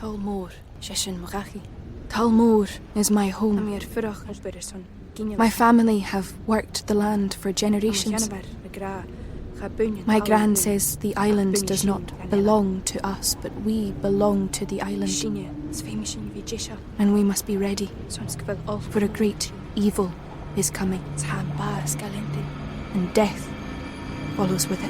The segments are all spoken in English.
Talmor, Shishin Magachi. Talmor is my home. My family have worked the land for generations. My gran says the island does not belong to us, but we belong to the island. And we must be ready, for a great evil is coming, and death follows with it.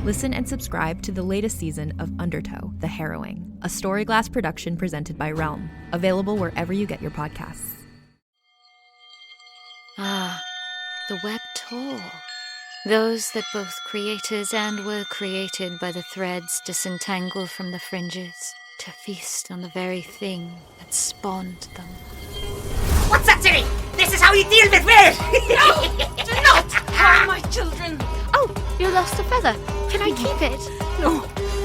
Listen and subscribe to the latest season of Undertow, The Harrowing, a Storyglass production presented by Realm, available wherever you get your podcasts. Ah, the web tore. Those that both created and were created by the threads disentangle from the fringes to feast on the very thing that spawned them. What's that, Jenny? This is how you deal with weird! No! Do not harm my children! Oh, you lost a feather. Can I keep it? No,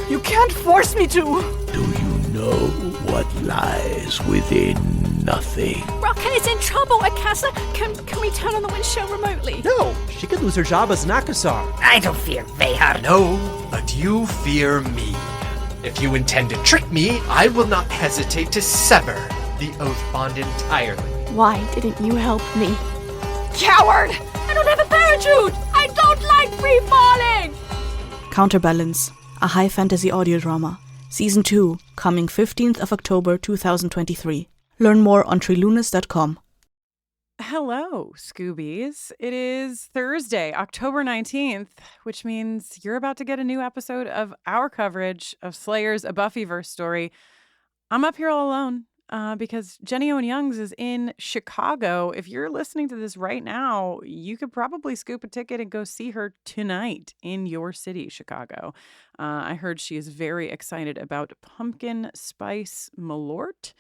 you can't force me to! Do you know what lies within nothing? Rocket is in trouble, Akasa! Can we turn on the wind show remotely? No, she could lose her job as an Akasar. I don't fear Vehar. No, but you fear me. If you intend to trick me, I will not hesitate to sever the oath bond entirely. Why didn't you help me? Coward! I don't have a parachute! I don't like free falling! Counterbalance, a high fantasy audio drama. Season 2, coming 15th of October 2023. Learn more on trilunas.com. Hello, Scoobies. It is Thursday, October 19th, which means you're about to get a new episode of our coverage of Slayer's A Buffyverse story. I'm up here all alone because Jenny Owen Youngs is in Chicago. If you're listening to this right now, you could probably scoop a ticket and go see her tonight in your city, Chicago. I heard she is very excited about pumpkin spice malort.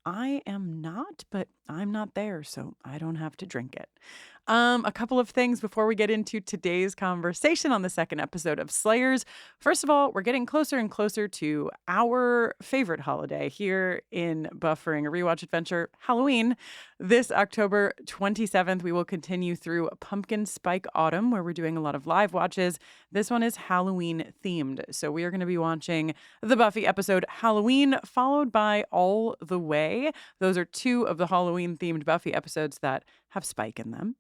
I am not, but I'm not there, so I don't have to drink it. A couple of things before we get into today's conversation on the second episode of Slayers. First of all, we're getting closer and closer to our favorite holiday here in Buffering a Rewatch Adventure, Halloween. This October 27th, we will continue through Pumpkin Spike Autumn, where we're doing a lot of live watches. This one is Halloween themed. So we are going to be watching the Buffy episode Halloween, followed by All the Way. Those are two of the Halloween themed Buffy episodes that have Spike in them.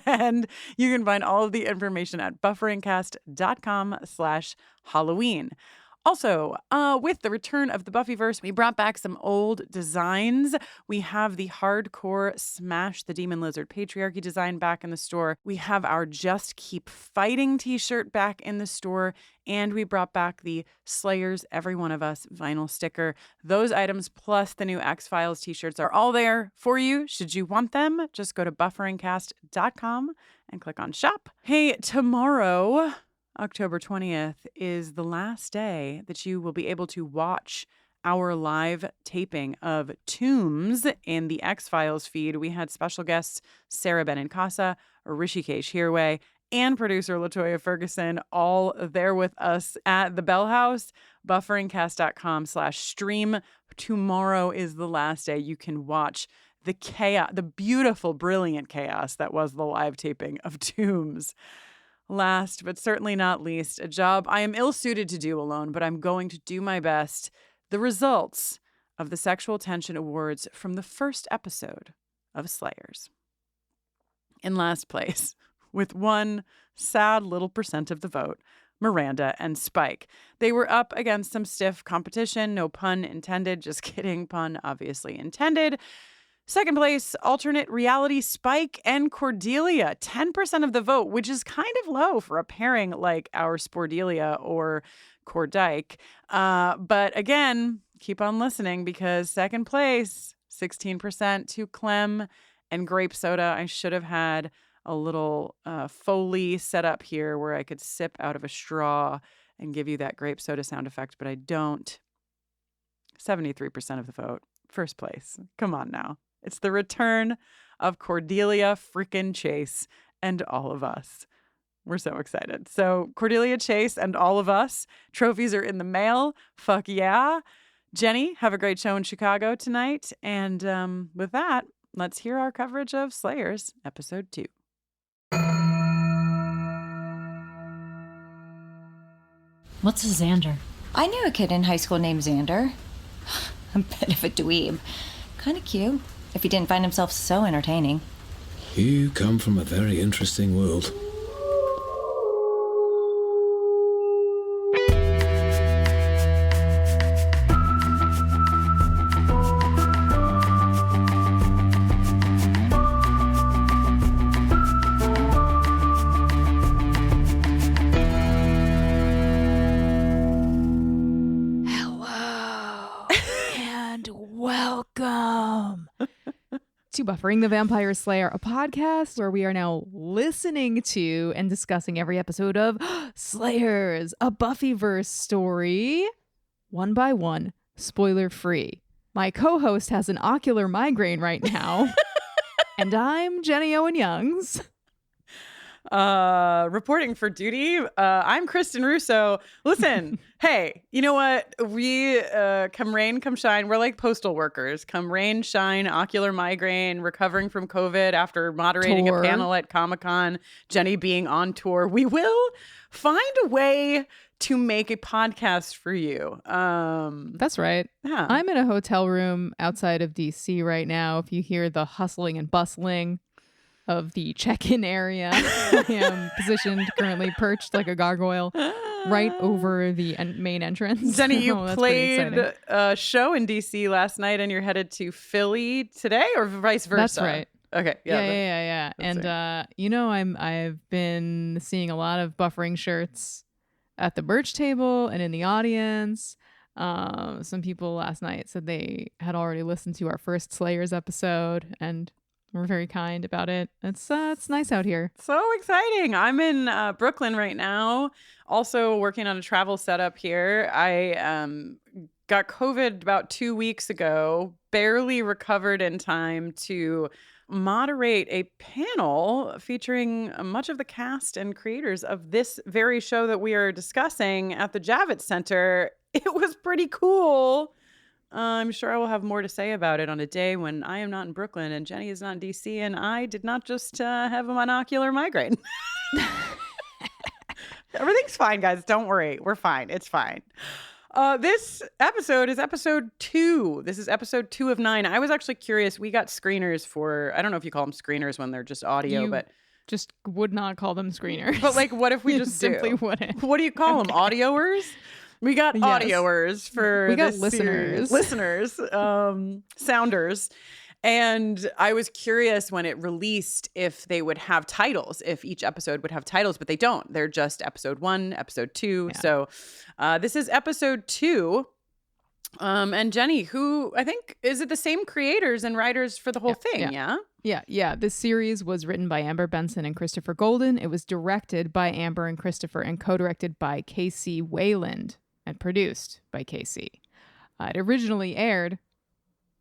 And you can find all of the information at bufferingcast.com/Halloween. Also, with the return of the Buffyverse, we brought back some old designs. We have the hardcore Smash the Demon Lizard Patriarchy design back in the store. We have our Just Keep Fighting t-shirt back in the store. And we brought back the Slayers Every One of Us vinyl sticker. Those items plus the new X-Files t-shirts are all there for you. Should you want them, just go to bufferingcast.com and click on shop. Hey, tomorrow, October 20th, is the last day that you will be able to watch our live taping of Tombs in the X-Files feed. We had special guests Sarah Benincasa, Rishikesh Hirway, and producer LaToya Ferguson all there with us at the Bell House. Bufferingcast.com/stream. Tomorrow is the last day you can watch the chaos, the beautiful, brilliant chaos that was the live taping of Tombs. Last, but certainly not least, a job I am ill-suited to do alone, but I'm going to do my best. The results of the Sexual Tension Awards from the first episode of Slayers. In last place, with one sad little percent of the vote, Miranda and Spike. They were up against some stiff competition, no pun intended, just kidding, pun obviously intended. Second place, alternate reality, Spike and Cordelia, 10% of the vote, which is kind of low for a pairing like our Spordelia or Cordyke. But again, keep on listening because second place, 16% to Clem and Grape Soda. I should have had a little Foley set up here where I could sip out of a straw and give you that grape soda sound effect, but I don't. 73% of the vote. First place. Come on now. It's the return of Cordelia frickin' Chase and all of us. We're so excited. So Cordelia Chase and all of us, trophies are in the mail. Fuck yeah. Jenny, have a great show in Chicago tonight. And with that, let's hear our coverage of Slayers, episode 2. What's a Xander? I knew a kid in high school named Xander. A bit of a dweeb. Kind of cute, if he didn't find himself so entertaining. You come from a very interesting world. To Buffering the Vampire Slayer, a podcast where we are now listening to and discussing every episode of Slayers, a Buffyverse story, one by one, spoiler free. My co-host has an ocular migraine right now, and I'm Jenny Owen Youngs. Reporting for duty, I'm Kristin Russo. Listen, hey, you know what? We come rain, come shine. We're like postal workers. Come rain, shine, ocular migraine, recovering from COVID after moderating a panel at Comic-Con, Jenny being on tour. We will find a way to make a podcast for you. That's right. Yeah. I'm in a hotel room outside of DC right now. If you hear the hustling and bustling of the check-in area, I am positioned, currently perched like a gargoyle, right over the main entrance. Jenny, you played a show in DC last night, and you're headed to Philly today, or vice versa? That's right. Okay. Yeah. And I've been seeing a lot of buffering shirts at the merch table and in the audience. Some people last night said they had already listened to our first Slayers episode and were very kind about it. It's nice out here. So exciting. I'm in Brooklyn right now, also working on a travel setup here. I got COVID about 2 weeks ago, barely recovered in time to moderate a panel featuring much of the cast and creators of this very show that we are discussing at the Javits Center. It was pretty cool. I'm sure I will have more to say about it on a day when I am not in Brooklyn and Jenny is not in DC and I did not just have a monocular migraine. Everything's fine, guys. Don't worry. We're fine. It's fine. This episode is episode 2. This is episode 2 of 9. I was actually curious. We got screeners for, I don't know if you call them screeners when they're just audio, but just would not call them screeners. But like, what if we just simply wouldn't? What do you call them? Audioers? We got audioers for we got this listeners. Sounders. And I was curious when it released if they would have titles, if each episode would have titles, but they don't. They're just episode 1, episode 2. Yeah. So this is episode 2. And Jenny, who I think, is it the same creators and writers for the whole thing? Yeah. This series was written by Amber Benson and Christopher Golden. It was directed by Amber and Christopher and co-directed by Casey Wayland and produced by Casey. It originally aired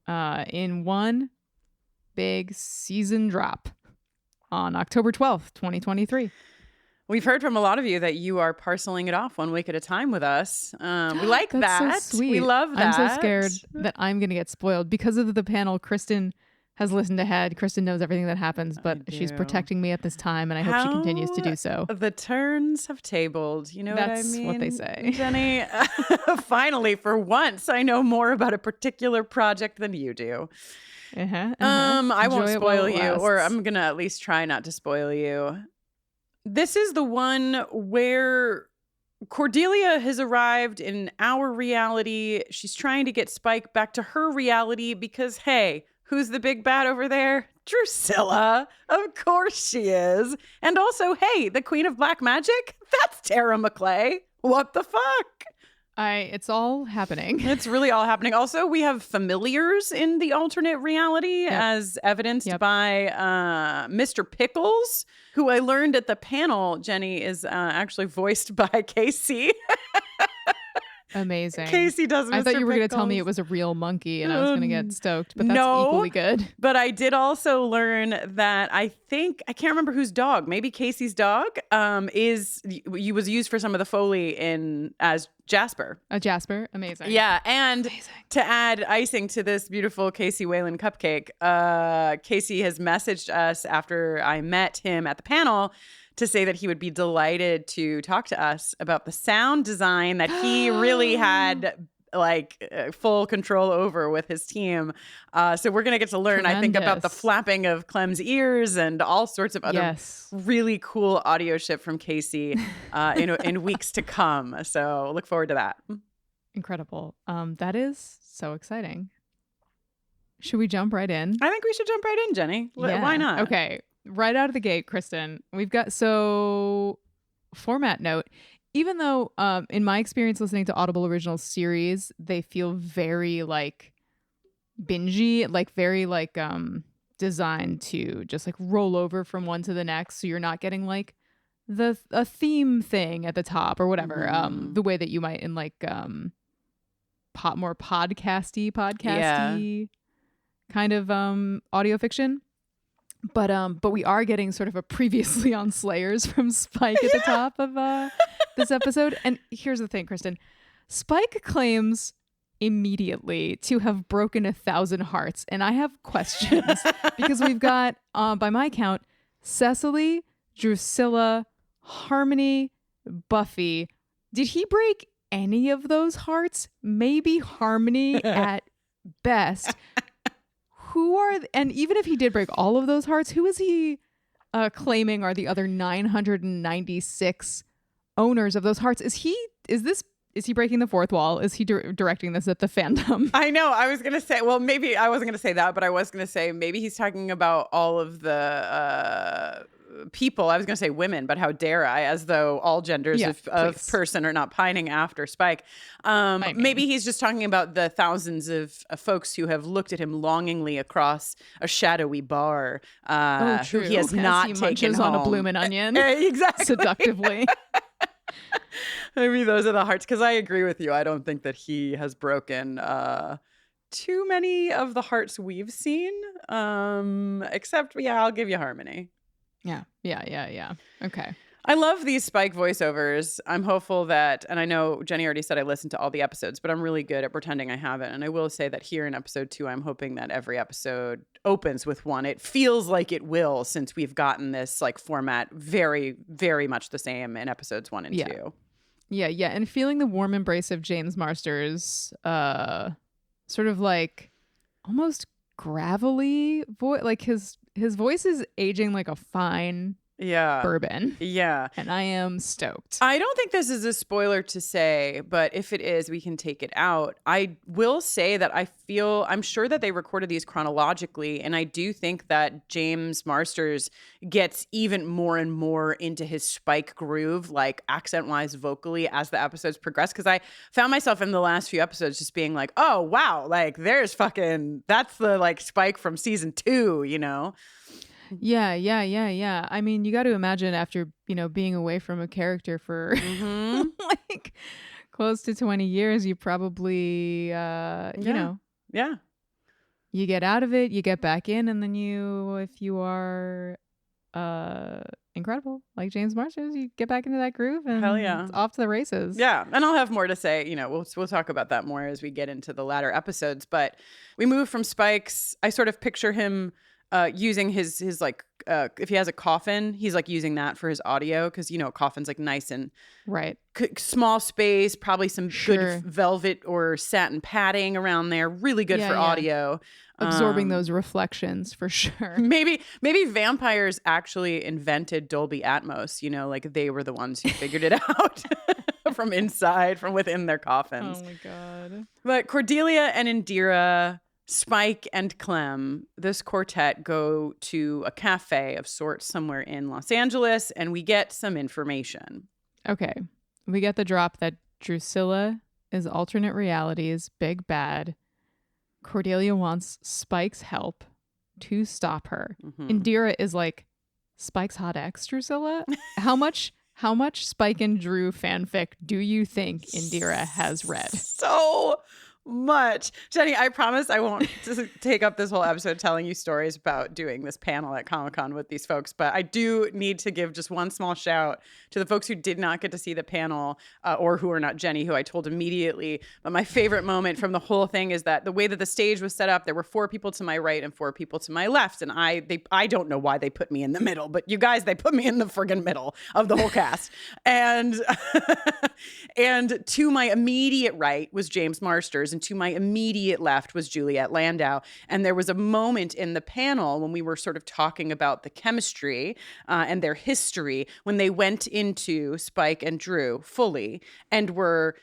in one big season drop on October 12th, 2023. We've heard from a lot of you that you are parceling it off 1 week at a time with us. We like that. That's so sweet. We love that. I'm so scared that I'm going to get spoiled. Because of the panel, Kristin has listened ahead. Kristin knows everything that happens, but she's protecting me at this time, and I hope she continues to do so. The turns have tabled. You know what I mean? That's what they say. Jenny, finally, for once, I know more about a particular project than you do. I won't spoil you, or I'm going to at least try not to spoil you. This is the one where Cordelia has arrived in our reality. She's trying to get Spike back to her reality because, hey, who's the big bad over there? Drusilla. Of course she is. And also, hey, the Queen of Black Magic? That's Tara McClay. What the fuck? It's all happening. It's really all happening. Also, we have familiars in the alternate reality, as evidenced by Mr. Pickles, who I learned at the panel, Jenny, is actually voiced by Casey. Amazing. Casey does Mr. I thought you were going to tell me Pickles. it was a real monkey and I was going to get stoked, but that's equally good. But I did also learn that I can't remember whose dog, maybe Casey's dog, was used for some of the Foley as Jasper. Jasper. Amazing. Yeah. And to add icing to this beautiful Casey Wayland cupcake, Casey has messaged us after I met him at the panel to say that he would be delighted to talk to us about the sound design that he really had full control over with his team. So we're going to get to learn, I think, about the flapping of Clem's ears and all sorts of other really cool audio shit from Casey in weeks to come. So look forward to that. Incredible. That is so exciting. Should we jump right in? I think we should jump right in, Jenny. Yeah. Why not? Okay. Right out of the gate, Kristin, we've got format note. Even though in my experience listening to Audible original series, they feel very bingey, very designed to just roll over from one to the next. So you're not getting a theme thing at the top or whatever. The way that you might in more podcasty kind of audio fiction. But we are getting sort of a previously on Slayers from Spike at the top of this episode. And here's the thing, Kristin. Spike claims immediately to have broken 1,000 hearts. And I have questions because we've got, by my count, Cecily, Drusilla, Harmony, Buffy. Did he break any of those hearts? Maybe Harmony at best. And even if he did break all of those hearts, who is he claiming are the other 996 owners of those hearts? Is he breaking the fourth wall? Is he directing this at the fandom? I know. I was going to say, well, maybe I wasn't going to say that, but I was going to say maybe he's talking about all of the people. I was going to say women, but how dare I, as though all genders of person are not pining after Spike. Maybe he's just talking about the thousands of folks who have looked at him longingly across a shadowy bar who he has not taken home. On a bloomin' onion. Exactly. Seductively. Maybe those are the hearts, because I agree with you. I don't think that he has broken too many of the hearts we've seen, except, I'll give you Harmony. Yeah. Okay. I love these Spike voiceovers. I'm hopeful that, and I know Jenny already said I listened to all the episodes, but I'm really good at pretending I haven't. And I will say that here in episode 2, I'm hoping that every episode opens with one. It feels like it will, since we've gotten this format very, very much the same in episodes 1 and 2. Yeah. And feeling the warm embrace of James Marsters, sort of almost gravelly voice. His voice is aging like a fine bourbon. Yeah. And I am stoked. I don't think this is a spoiler to say, but if it is, we can take it out. I will say that I'm sure that they recorded these chronologically, and I do think that James Marsters gets even more and more into his Spike groove, accent-wise, vocally, as the episodes progress, because I found myself in the last few episodes just being like, oh, wow, there's that's the Spike from season 2, Yeah. I mean, you got to imagine after, being away from a character for close to 20 years, you probably, Yeah. You get out of it, you get back in, and then if you are incredible, like James Marsters, you get back into that groove and hell yeah, it's off to the races. Yeah. And I'll have more to say, we'll talk about that more as we get into the latter episodes. But we move from Spike's, I sort of picture him using his if he has a coffin, he's using that for his audio, because a coffin's nice and small space, probably some good velvet or satin padding around there, really good for audio, absorbing those reflections for sure. Maybe vampires actually invented Dolby Atmos, they were the ones who figured it out from within their coffins. Oh my god. But Cordelia and Indira, Spike and Clem, this quartet go to a cafe of sorts somewhere in Los Angeles, and we get some information. Okay. We get the drop that Drusilla is alternate reality's big bad. Cordelia wants Spike's help to stop her. Mm-hmm. Indira is Spike's hot ex, Drusilla? How much Spike and Drew fanfic do you think Indira has read? So much. Jenny, I promise I won't just take up this whole episode telling you stories about doing this panel at Comic-Con with these folks, but I do need to give just one small shout to the folks who did not get to see the panel or who are not Jenny, who I told immediately. But my favorite moment from the whole thing is that the way that the stage was set up, there were 4 people to my right and 4 people to my left. And I don't know why they put me in the middle, but you guys, they put me in the friggin' middle of the whole cast. And and to my immediate right was James Marsters, and to my immediate left was Juliet Landau. And there was a moment in the panel when we were sort of talking about the chemistry and their history when they went into Spike and Drew fully and were,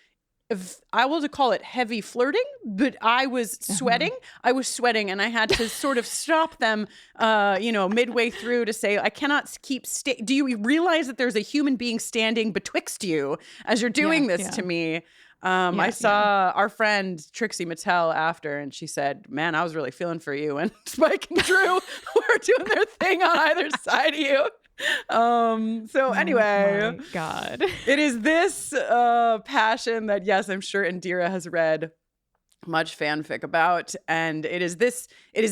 I will call it heavy flirting, but I was sweating. I was sweating, and I had to sort of stop them, midway through to say, I cannot keep do you realize that there's a human being standing betwixt you as you're doing this to me? I saw our friend Trixie Mattel after, and she said, man, I was really feeling for you. And Spike and Drew were doing their thing on either side of you. Anyway, oh my God, it is this passion that, yes, I'm sure Indira has read much fanfic about, and it is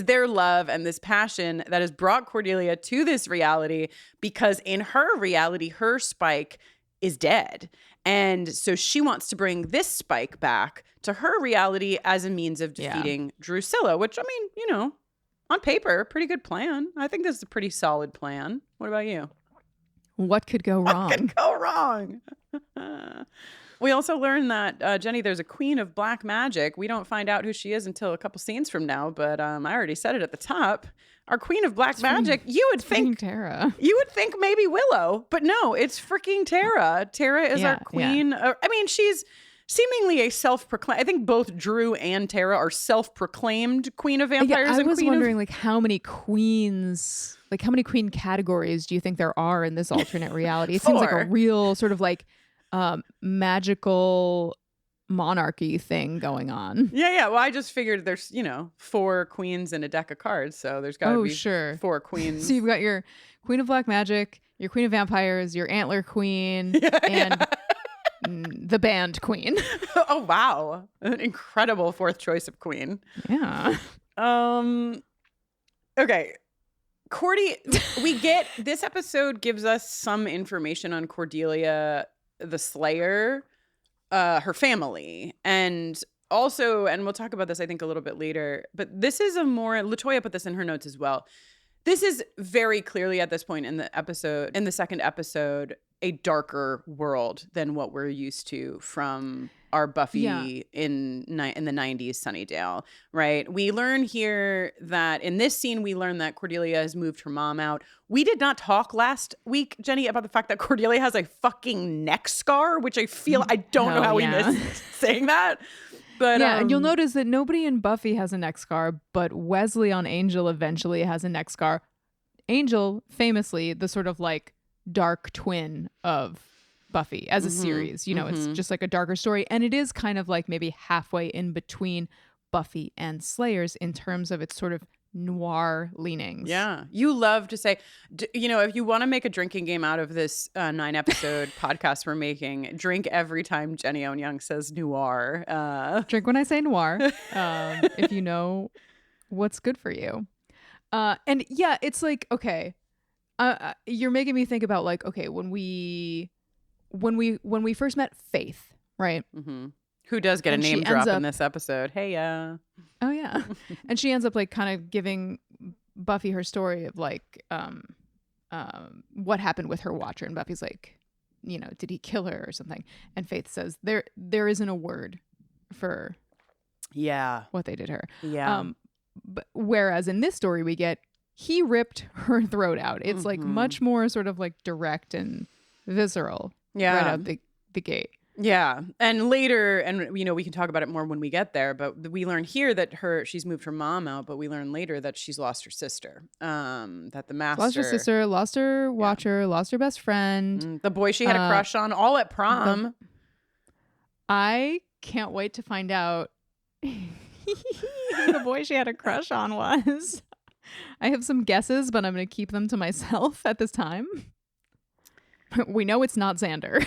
their love and this passion that has brought Cordelia to this reality, because in her reality, her Spike is dead. And so she wants to bring this Spike back to her reality as a means of defeating Drusilla, which, I mean, on paper, pretty good plan. I think this is a pretty solid plan. What about you? What could go wrong? What could go wrong? We also learned that, Jenny, there's a queen of black magic. We don't find out who she is until a couple scenes from now, but I already said it at the top. Our queen of black magic, you would think Tara. You would think maybe Willow, but no, it's freaking Tara. Tara is our queen. Yeah. I mean, she's seemingly a self-proclaimed. I think both Drew and Tara are self-proclaimed queen of vampires. I was wondering, like, how many queens, like how many queen categories do you think there are in this alternate reality? It seems like a real sort of like magical monarchy thing going on. Yeah. Well, I just figured there's, 4 queens in a deck of cards, so there's got to be 4 queens. So you've got your queen of black magic, your queen of vampires, your antler queen, and the band queen. Oh wow, an incredible 4th choice of queen. Yeah. Okay. Cordy, this episode gives us some information on Cordelia the Slayer, her family, and also, and we'll talk about this I think a little bit later, but this is LaToya put this in her notes as well. This is very clearly at this point in the second episode, a darker world than what we're used to from our Buffy in the 90s Sunnydale, right? We learn here that in this scene, we learn that Cordelia has moved her mom out. We did not talk last week, Jenny, about the fact that Cordelia has a fucking neck scar, which I don't know how we missed saying that. But and you'll notice that nobody in Buffy has a neck scar, but Wesley on Angel eventually has a neck scar. Angel, famously, the sort of like dark twin of Buffy as a series. It's just like a darker story. And it is kind of like maybe halfway in between Buffy and Slayers in terms of its sort of noir leanings. Yeah. You love to say, if you want to make a drinking game out of this 9-episode podcast we're making, drink every time Jenny Owen Youngs says noir. Drink when I say noir, if you know what's good for you. And yeah, it's like, okay, you're making me think about like, okay, when we first met Faith, right? Mm-hmm. Who does get a name drop in this episode? Hey, Oh yeah. And she ends up like kind of giving Buffy her story of like what happened with her watcher, and Buffy's like, did he kill her or something? And Faith says there isn't a word for what they did her. Yeah. But whereas in this story we get he ripped her throat out. It's like much more sort of like direct and visceral right out the gate. Yeah. And later, and we can talk about it more when we get there, but we learn here that she's moved her mom out, but we learn later that she's lost her sister. That the master lost her sister, lost her watcher, lost her best friend. The boy she had a crush on, all at prom. I can't wait to find out who the boy she had a crush on was. I have some guesses, but I'm going to keep them to myself at this time. We know it's not Xander.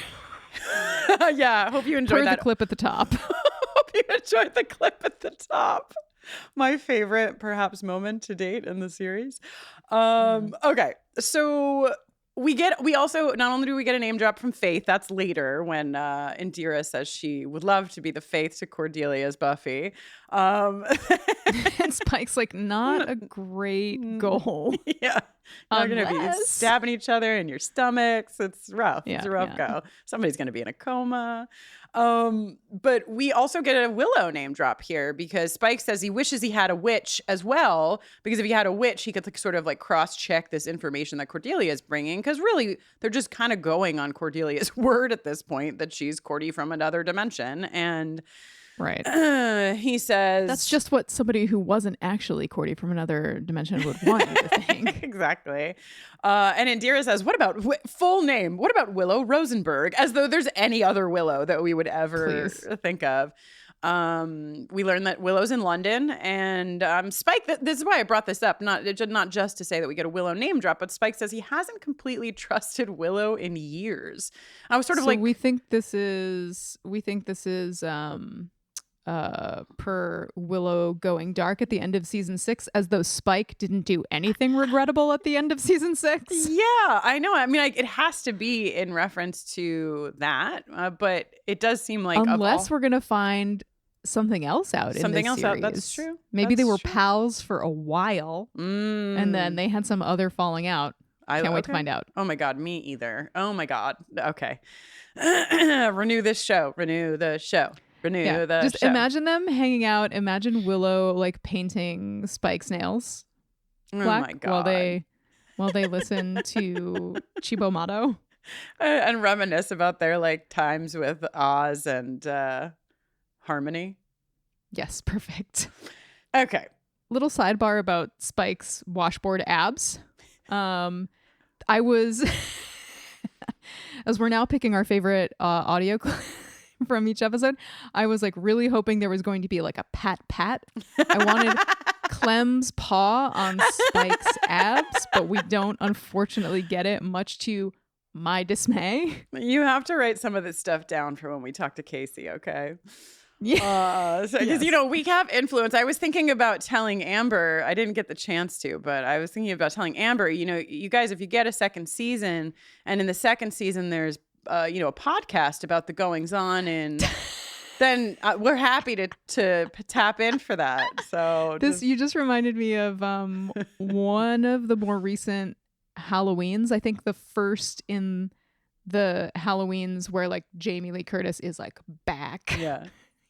Yeah, hope you enjoyed that. that The clip at the top. hope you enjoyed the clip at the top. My favorite, perhaps, moment to date in the series. Okay, so we also, not only do we get a name drop from Faith, that's later when Indira says she would love to be the Faith to Cordelia's Buffy. And Spike's like, not a great goal. Yeah. You're going to be stabbing each other in your stomachs. It's rough. Yeah, it's a rough go. Somebody's going to be in a coma. But we also get a Willow name drop here because Spike says he wishes he had a witch as well, because if he had a witch, he could sort of like cross-check this information that Cordelia is bringing, because really they're just kind of going on Cordelia's word at this point that she's Cordy from another dimension. And he says that's just what somebody who wasn't actually Cordy from another dimension would want you to think. Exactly. And Indira says, what about full name? What about Willow Rosenberg? As though there's any other Willow that we would ever think of. We learn that Willow's in London, and Spike, this is why I brought this up, not just to say that we get a Willow name drop, but Spike says he hasn't completely trusted Willow in years. I was sort of like, we think this is per Willow going dark at the end of season 6, as though Spike didn't do anything regrettable at the end of season 6. Yeah, I know. I mean, like, it has to be in reference to that, but it does seem like unless we're gonna find something else out in this series. That's true. Maybe they were pals for a while, and then they had some other falling out. Can't wait to find out. Oh my God, me either. Oh my God. Okay. Renew this show. Renew the show. Just imagine them hanging out. Imagine Willow like painting Spike's nails black, oh my God, while they listen to Chibo Mato and reminisce about their like times with Oz and Harmony. Yes, perfect. Okay. Little sidebar about Spike's washboard abs. I was, as we're now picking our favorite audio clip from each episode, I was like really hoping there was going to be like a pat. I wanted Clem's paw on Spike's abs, but we don't unfortunately get it, much to my dismay. You have to write some of this stuff down for when we talk to Casey, okay? Yeah. Because, you know, we have influence. I was thinking about telling Amber, I didn't get the chance to, but I was thinking about telling Amber, you know, you guys, if you get a second season, and in the second season there's you know, a podcast about the goings on, and then we're happy to tap in for that. So you just reminded me of one of the more recent Halloweens. I think the first in the Halloweens where like Jamie Lee Curtis is like back. Yeah.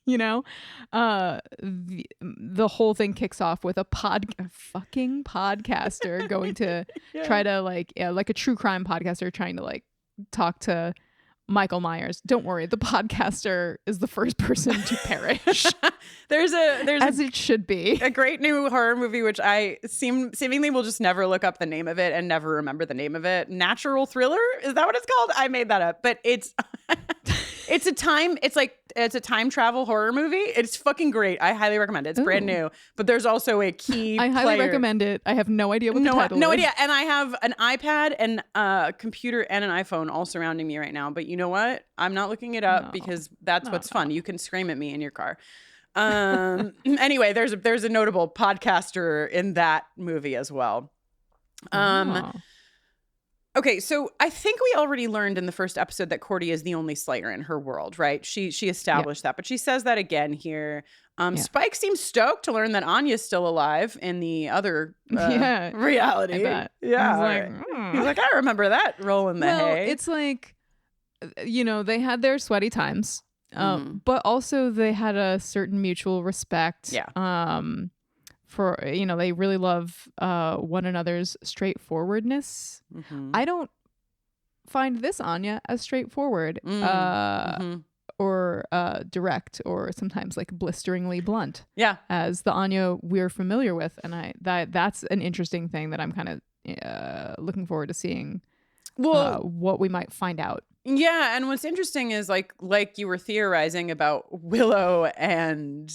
You know, the whole thing kicks off with a fucking podcaster going to try to like a true crime podcaster trying to like talk to Michael Myers. Don't worry, the podcaster is the first person to perish. there's as it should be. A great new horror movie which I seemingly will just never look up the name of it and never remember the name of it. Natural Thriller? Is that what it's called? I made that up, but it's a time travel horror movie. It's fucking great. I highly recommend it. It's brand new, but there's also a key I highly recommend it. I have no idea what the title is. No idea. And I have an iPad and a computer and an iPhone all surrounding me right now. But you know what? I'm not looking it up because that's what's fun. You can scream at me in your car. Anyway, there's a notable podcaster in that movie as well. Okay, so I think we already learned in the first episode that Cordy is the only Slayer in her world, right? She established that, but she says that again here. Spike seems stoked to learn that Anya's still alive in the other reality. I bet. Yeah, he's like, I remember that roll in the hay. It's like, you know, they had their sweaty times, but also they had a certain mutual respect. Yeah. For, you know, they really love one another's straightforwardness. I don't find this Anya as straightforward or direct, or sometimes like blisteringly blunt. Yeah, as the Anya we're familiar with, and that's an interesting thing that I'm kind of looking forward to seeing. What we might find out. Yeah, and what's interesting is like you were theorizing about Willow and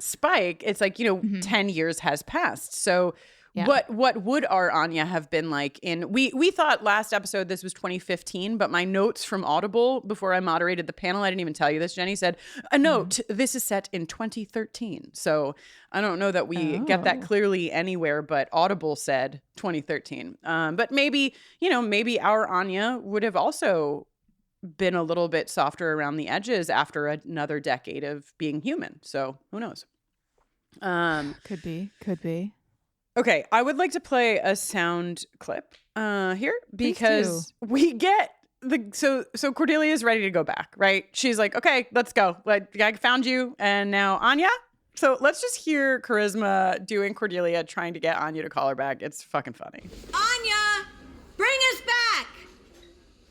Spike, it's like, you know, 10 years has passed. So Yeah. What would our Anya have been like in we thought last episode this was 2015, but my notes from Audible before I moderated the panel, I didn't even tell you this, Jenny, said a note, this is set in 2013. So I don't know that we get that clearly anywhere, but Audible said 2013. But maybe our Anya would have also been a little bit softer around the edges after another decade of being human. So who knows? Could be. Okay, I would like to play a sound clip here because we get so Cordelia is ready to go back, right? She's like, okay, let's go. Like, I found you, and now Anya. So let's just hear Charisma doing Cordelia trying to get Anya to call her back. It's fucking funny. Anya, bring us back.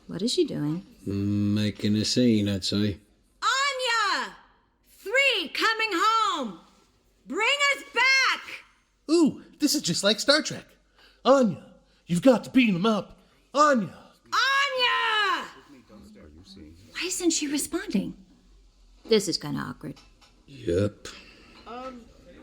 What is she doing? Making a scene, I'd say. Anya, 3 coming home. Bring us back. Ooh, this is just like Star Trek. Anya, you've got to beam them up. Anya! Anya! Why isn't she responding? This is kind of awkward. Yep.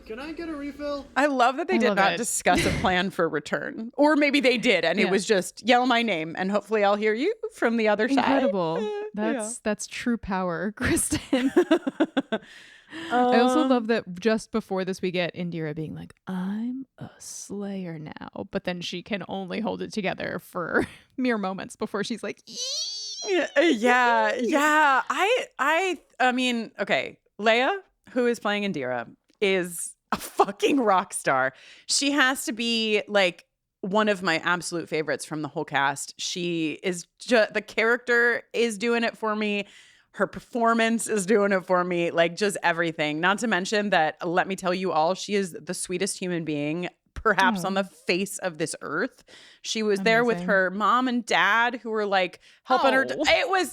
Can I get a refill? I love that they did not discuss a plan for return. Or maybe they did, and it was just yell my name, and hopefully I'll hear you from the other side. Incredible. That's true power, Kristin. I also love that just before this we get Indira being like, I'm a slayer now. But then she can only hold it together for mere moments before she's like, yeah. I mean, okay. Leia, who is playing Indira, is a fucking rock star. She has to be like one of my absolute favorites from the whole cast. She is just, the character is doing it for me. Her performance is doing it for me, like just everything. Not to mention that, let me tell you all, she is the sweetest human being perhaps on the face of this earth. She was there with her mom and dad who were like helping her.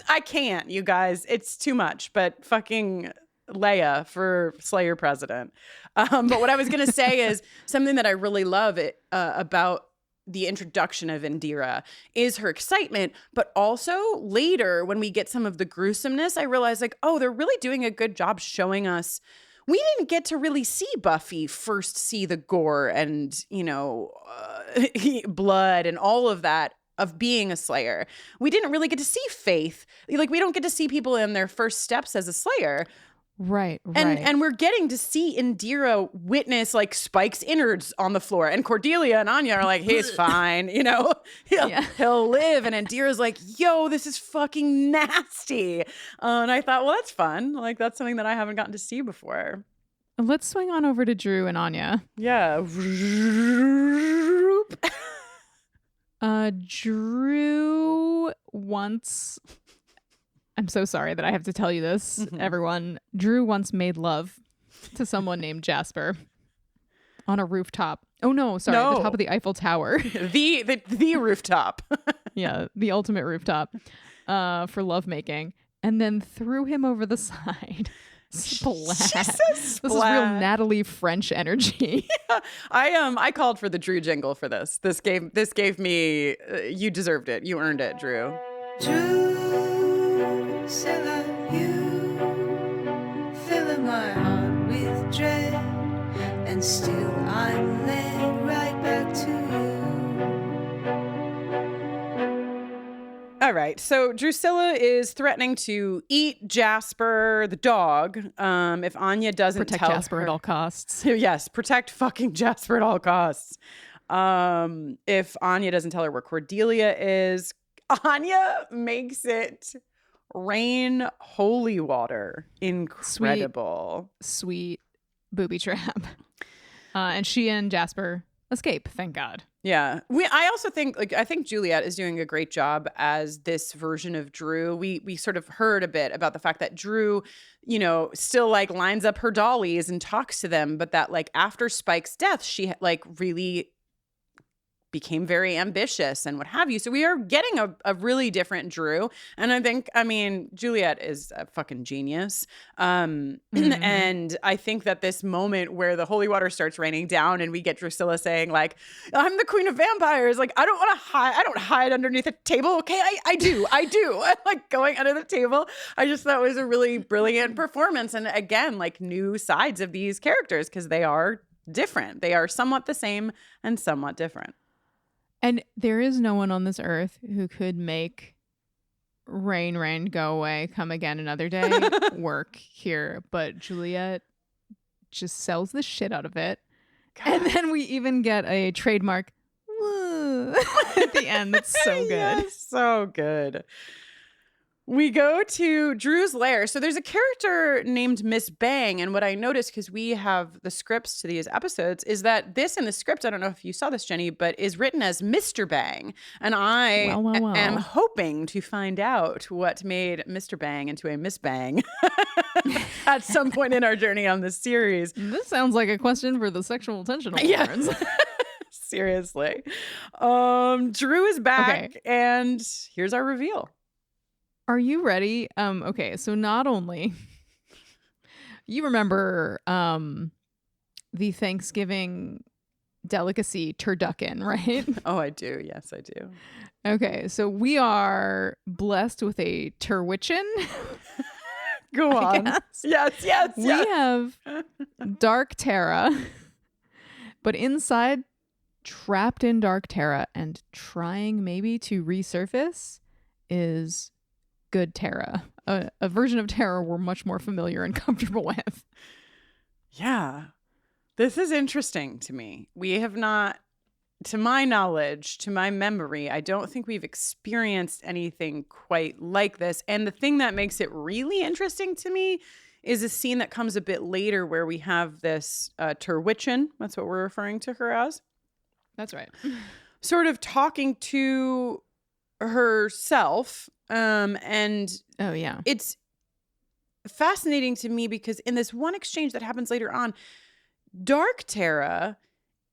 I can't, you guys. It's too much, but fucking Leia for Slayer president. But what I was going to say is something that I really love about the introduction of Indira is her excitement, but also later when we get some of the gruesomeness, I realize like, oh, they're really doing a good job showing us. We didn't get to really see Buffy first see the gore and, blood and all of that of being a Slayer. We didn't really get to see Faith. Like, we don't get to see people in their first steps as a Slayer. Right. And we're getting to see Indira witness like Spike's innards on the floor, and Cordelia and Anya are like, he's fine, he'll live. And Indira's like, yo, this is fucking nasty. And I thought, well, that's fun. Like, that's something that I haven't gotten to see before. Let's swing on over to Drew and Anya. Yeah. Drew once... I'm so sorry that I have to tell you this, everyone. Drew once made love to someone named Jasper on a rooftop. Oh, no, sorry. The top of the Eiffel Tower. the rooftop. Yeah, the ultimate rooftop for lovemaking. And then threw him over the side. Splat. This is real Natalie French energy. Yeah. I called for the Drew jingle for this. This gave me, you deserved it. You earned it, Drew. Drusilla, you filling my heart with dread, and still I'm led right back to you. All right, so Drusilla is threatening to eat Jasper, the dog, if Anya doesn't protect tell Jasper her. at all costs. Yes, protect fucking Jasper at all costs. If Anya doesn't tell her where Cordelia is, Anya makes it rain holy water. Incredible. Sweet booby trap. And she and Jasper escape, thank God. Yeah. I also think, I think Juliet is doing a great job as this version of Drew. We sort of heard a bit about the fact that Drew, still like lines up her dollies and talks to them, but that like after Spike's death, she like really became very ambitious and what have you. So we are getting a really different Drew. And I mean, Juliet is a fucking genius. And I think that this moment where the holy water starts raining down and we get Drusilla saying like, I'm the queen of vampires. Like, I don't want to hide. I don't hide underneath a table. Okay. I do. I'm like going under the table. I just thought it was a really brilliant performance. And again, like new sides of these characters because they are different. They are somewhat the same and somewhat different. And there is no one on this earth who could make rain, go away, come again another day work here. But Juliet just sells the shit out of it. God. And then we even get a trademark at the end. That's so good. Yes, so good. We go to Drew's lair. So there's a character named Miss Bang. And what I noticed, because we have the scripts to these episodes, is that this in the script, I don't know if you saw this, Jenny, but is written as Mr. Bang. And I am hoping to find out what made Mr. Bang into a Miss Bang at some point in our journey on this series. This sounds like a question for the sexual tension awards. Seriously. Drew is back, and here's our reveal. Are you ready? Okay, so not only you remember the Thanksgiving delicacy turducken, right? Oh, I do. Yes, I do. Okay, so we are blessed with a turwitchin. Go on. Yes. We have Dark Tara, but inside, trapped in Dark Tara and trying maybe to resurface is Good Tara, a version of Tara we're much more familiar and comfortable with. Yeah. This is interesting to me. We have not, to my knowledge, to my memory, I don't think we've experienced anything quite like this. And the thing that makes it really interesting to me is a scene that comes a bit later where we have this Terwitchin, that's what we're referring to her as. That's right. Sort of talking to herself. And oh yeah, it's fascinating to me because in this one exchange that happens later on, Dark Tara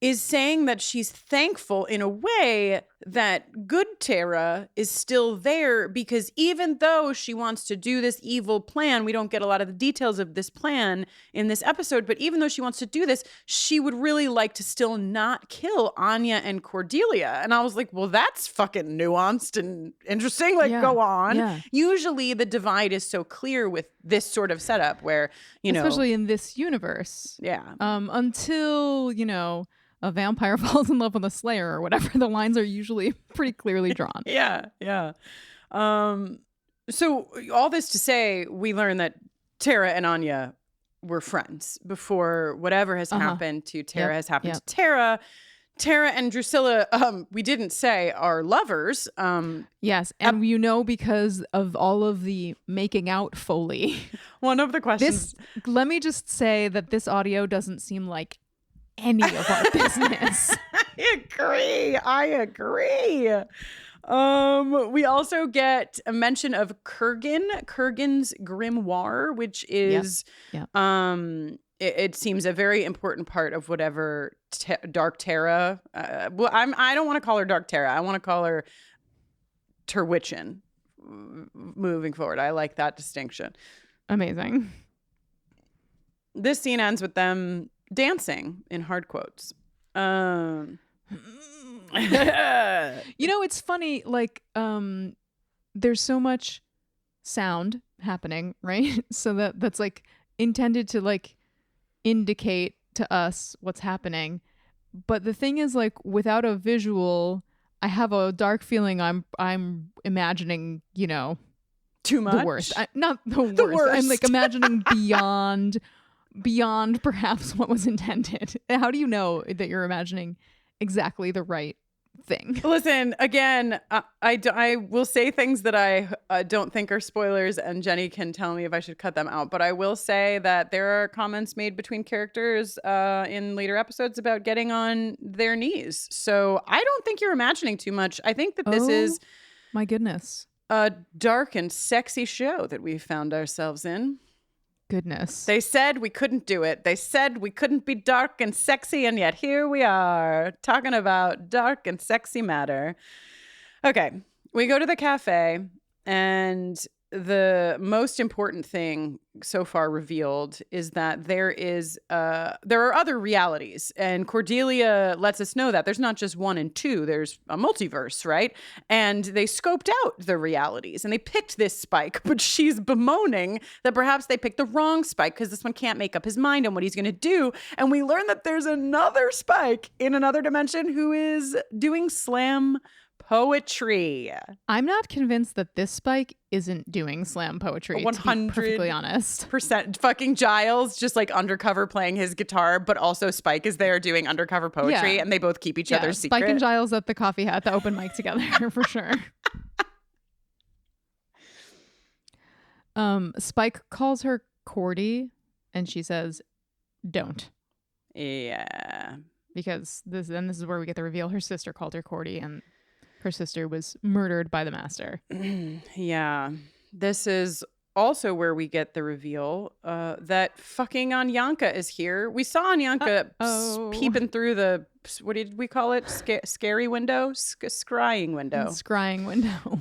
is saying that she's thankful in a way that Good Tara is still there, because even though she wants to do this evil plan, we don't get a lot of the details of this plan in this episode, but even though she wants to do this, she would really like to still not kill Anya and Cordelia. And I was like, well, that's fucking nuanced and interesting. Like, go on. Yeah. Usually the divide is so clear with this sort of setup where, especially in this universe. Yeah. Until, a vampire falls in love with a slayer or whatever, the lines are usually pretty clearly drawn. Yeah. So all this to say, we learn that Tara and Anya were friends before whatever has happened to Tara has happened to Tara. Tara and Drusilla, we didn't say, are lovers. Yes, and because of all of the making out Foley. One of the questions. Let me just say that this audio doesn't seem like any of our business. I agree. We also get a mention of Kurgan's grimoire, which is it seems a very important part of whatever Dark Tara. I don't want to call her Dark Tara. I want to call her Terwitchin. Moving forward, I like that distinction. Amazing. This scene ends with them dancing in hard quotes. It's funny, like there's so much sound happening, right? So that's like intended to like indicate to us what's happening. But the thing is, like, without a visual, I have a dark feeling I'm imagining, too much. The worst. Not the worst. I'm like imagining beyond perhaps what was intended. How do you know that you're imagining exactly the right thing? Listen, again, I will say things that I don't think are spoilers, and Jenny can tell me if I should cut them out. But I will say that there are comments made between characters in later episodes about getting on their knees. So I don't think you're imagining too much. I think that this is, my goodness, a dark and sexy show that we found ourselves in. Goodness. They said we couldn't do it. They said we couldn't be dark and sexy, and yet here we are talking about dark and sexy matter. Okay, we go to the cafe, and the most important thing so far revealed is that there are other realities, and Cordelia lets us know that there's not just 1 and 2, there's a multiverse, right? And they scoped out the realities and they picked this Spike, but she's bemoaning that perhaps they picked the wrong Spike because this one can't make up his mind on what he's going to do. And we learn that there's another Spike in another dimension who is doing slam poetry. I'm not convinced that this Spike isn't doing slam poetry, 100%, to be perfectly honest. Fucking Giles just like undercover playing his guitar, but also Spike is there doing undercover poetry, and they both keep each other's secret. Spike and Giles at the coffee at the open mic together for sure. Spike calls her Cordy and she says, "Don't." Yeah. Because this is where we get the reveal. Her sister called her Cordy and her sister was murdered by the master. Yeah. This is also where we get the reveal that fucking Anyanka is here. We saw Anyanka peeping through the, what did we call it? Scary window? Scrying window. Scrying window.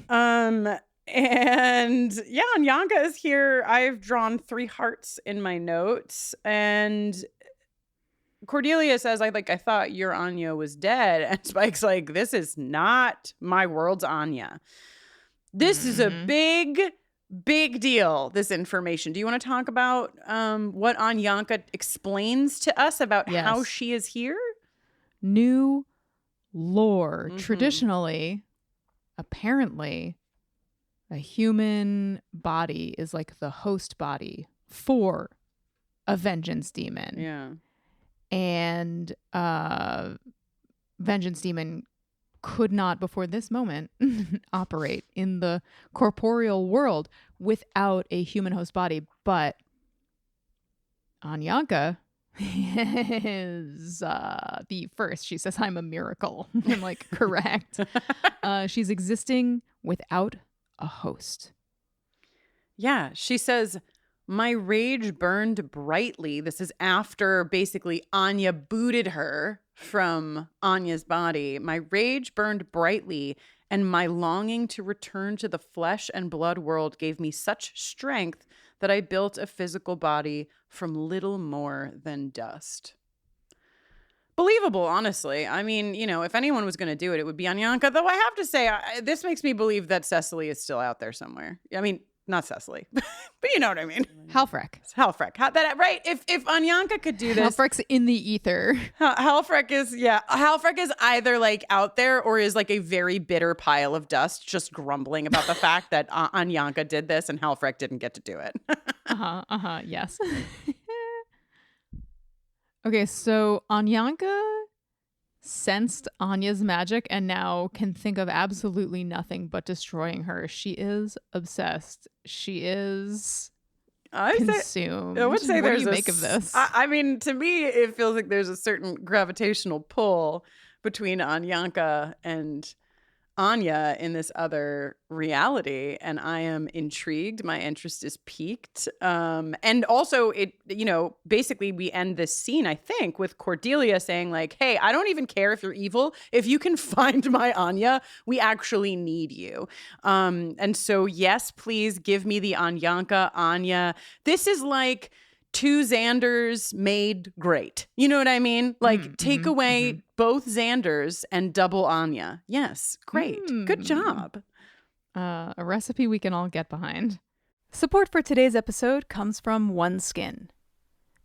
And yeah, Anyanka is here. I've drawn 3 hearts in my notes, and Cordelia says, I thought your Anya was dead. And Spike's like, this is not my world's Anya. This is a big, big deal, this information. Do you want to talk about what Anyanka explains to us about how she is here? New lore. Traditionally, apparently, a human body is like the host body for a vengeance demon. Yeah. And vengeance demon could not, before this moment, operate in the corporeal world without a human host body. But Anyanka is the first. She says, "I'm a miracle." I'm like, correct. She's existing without a host. Yeah, she says, "My rage burned brightly." This is after basically Anya booted her from Anya's body. "My rage burned brightly, and my longing to return to the flesh and blood world gave me such strength that I built a physical body from little more than dust." Believable, honestly. I mean, if anyone was going to do it, it would be Anyanka. Though I have to say, this makes me believe that Cecily is still out there somewhere. I mean, not Cecily, but you know what I mean. Halfrek. Right? If Anyanka could do this, Halfrek's in the ether. Halfrek is either like out there or is like a very bitter pile of dust, just grumbling about the fact that Anyanka did this and Halfrek didn't get to do it. Yes. Okay, so Anyanka sensed Anya's magic and now can think of absolutely nothing but destroying her. She is obsessed. She is consumed. I would say what do you make of this? I mean, to me, it feels like there's a certain gravitational pull between Anyanka and Anya in this other reality, and I am intrigued. My interest is piqued. And also basically we end this scene, I think, with Cordelia saying like, "Hey, I don't even care if you're evil. If you can find my Anya, we actually need you." And so, yes, please give me the Anyanka Anya. This is like 2 Xanders made great. You know what I mean? Like, take away both Xanders and double Anya. Yes, great. Good job. A recipe we can all get behind. Support for today's episode comes from OneSkin.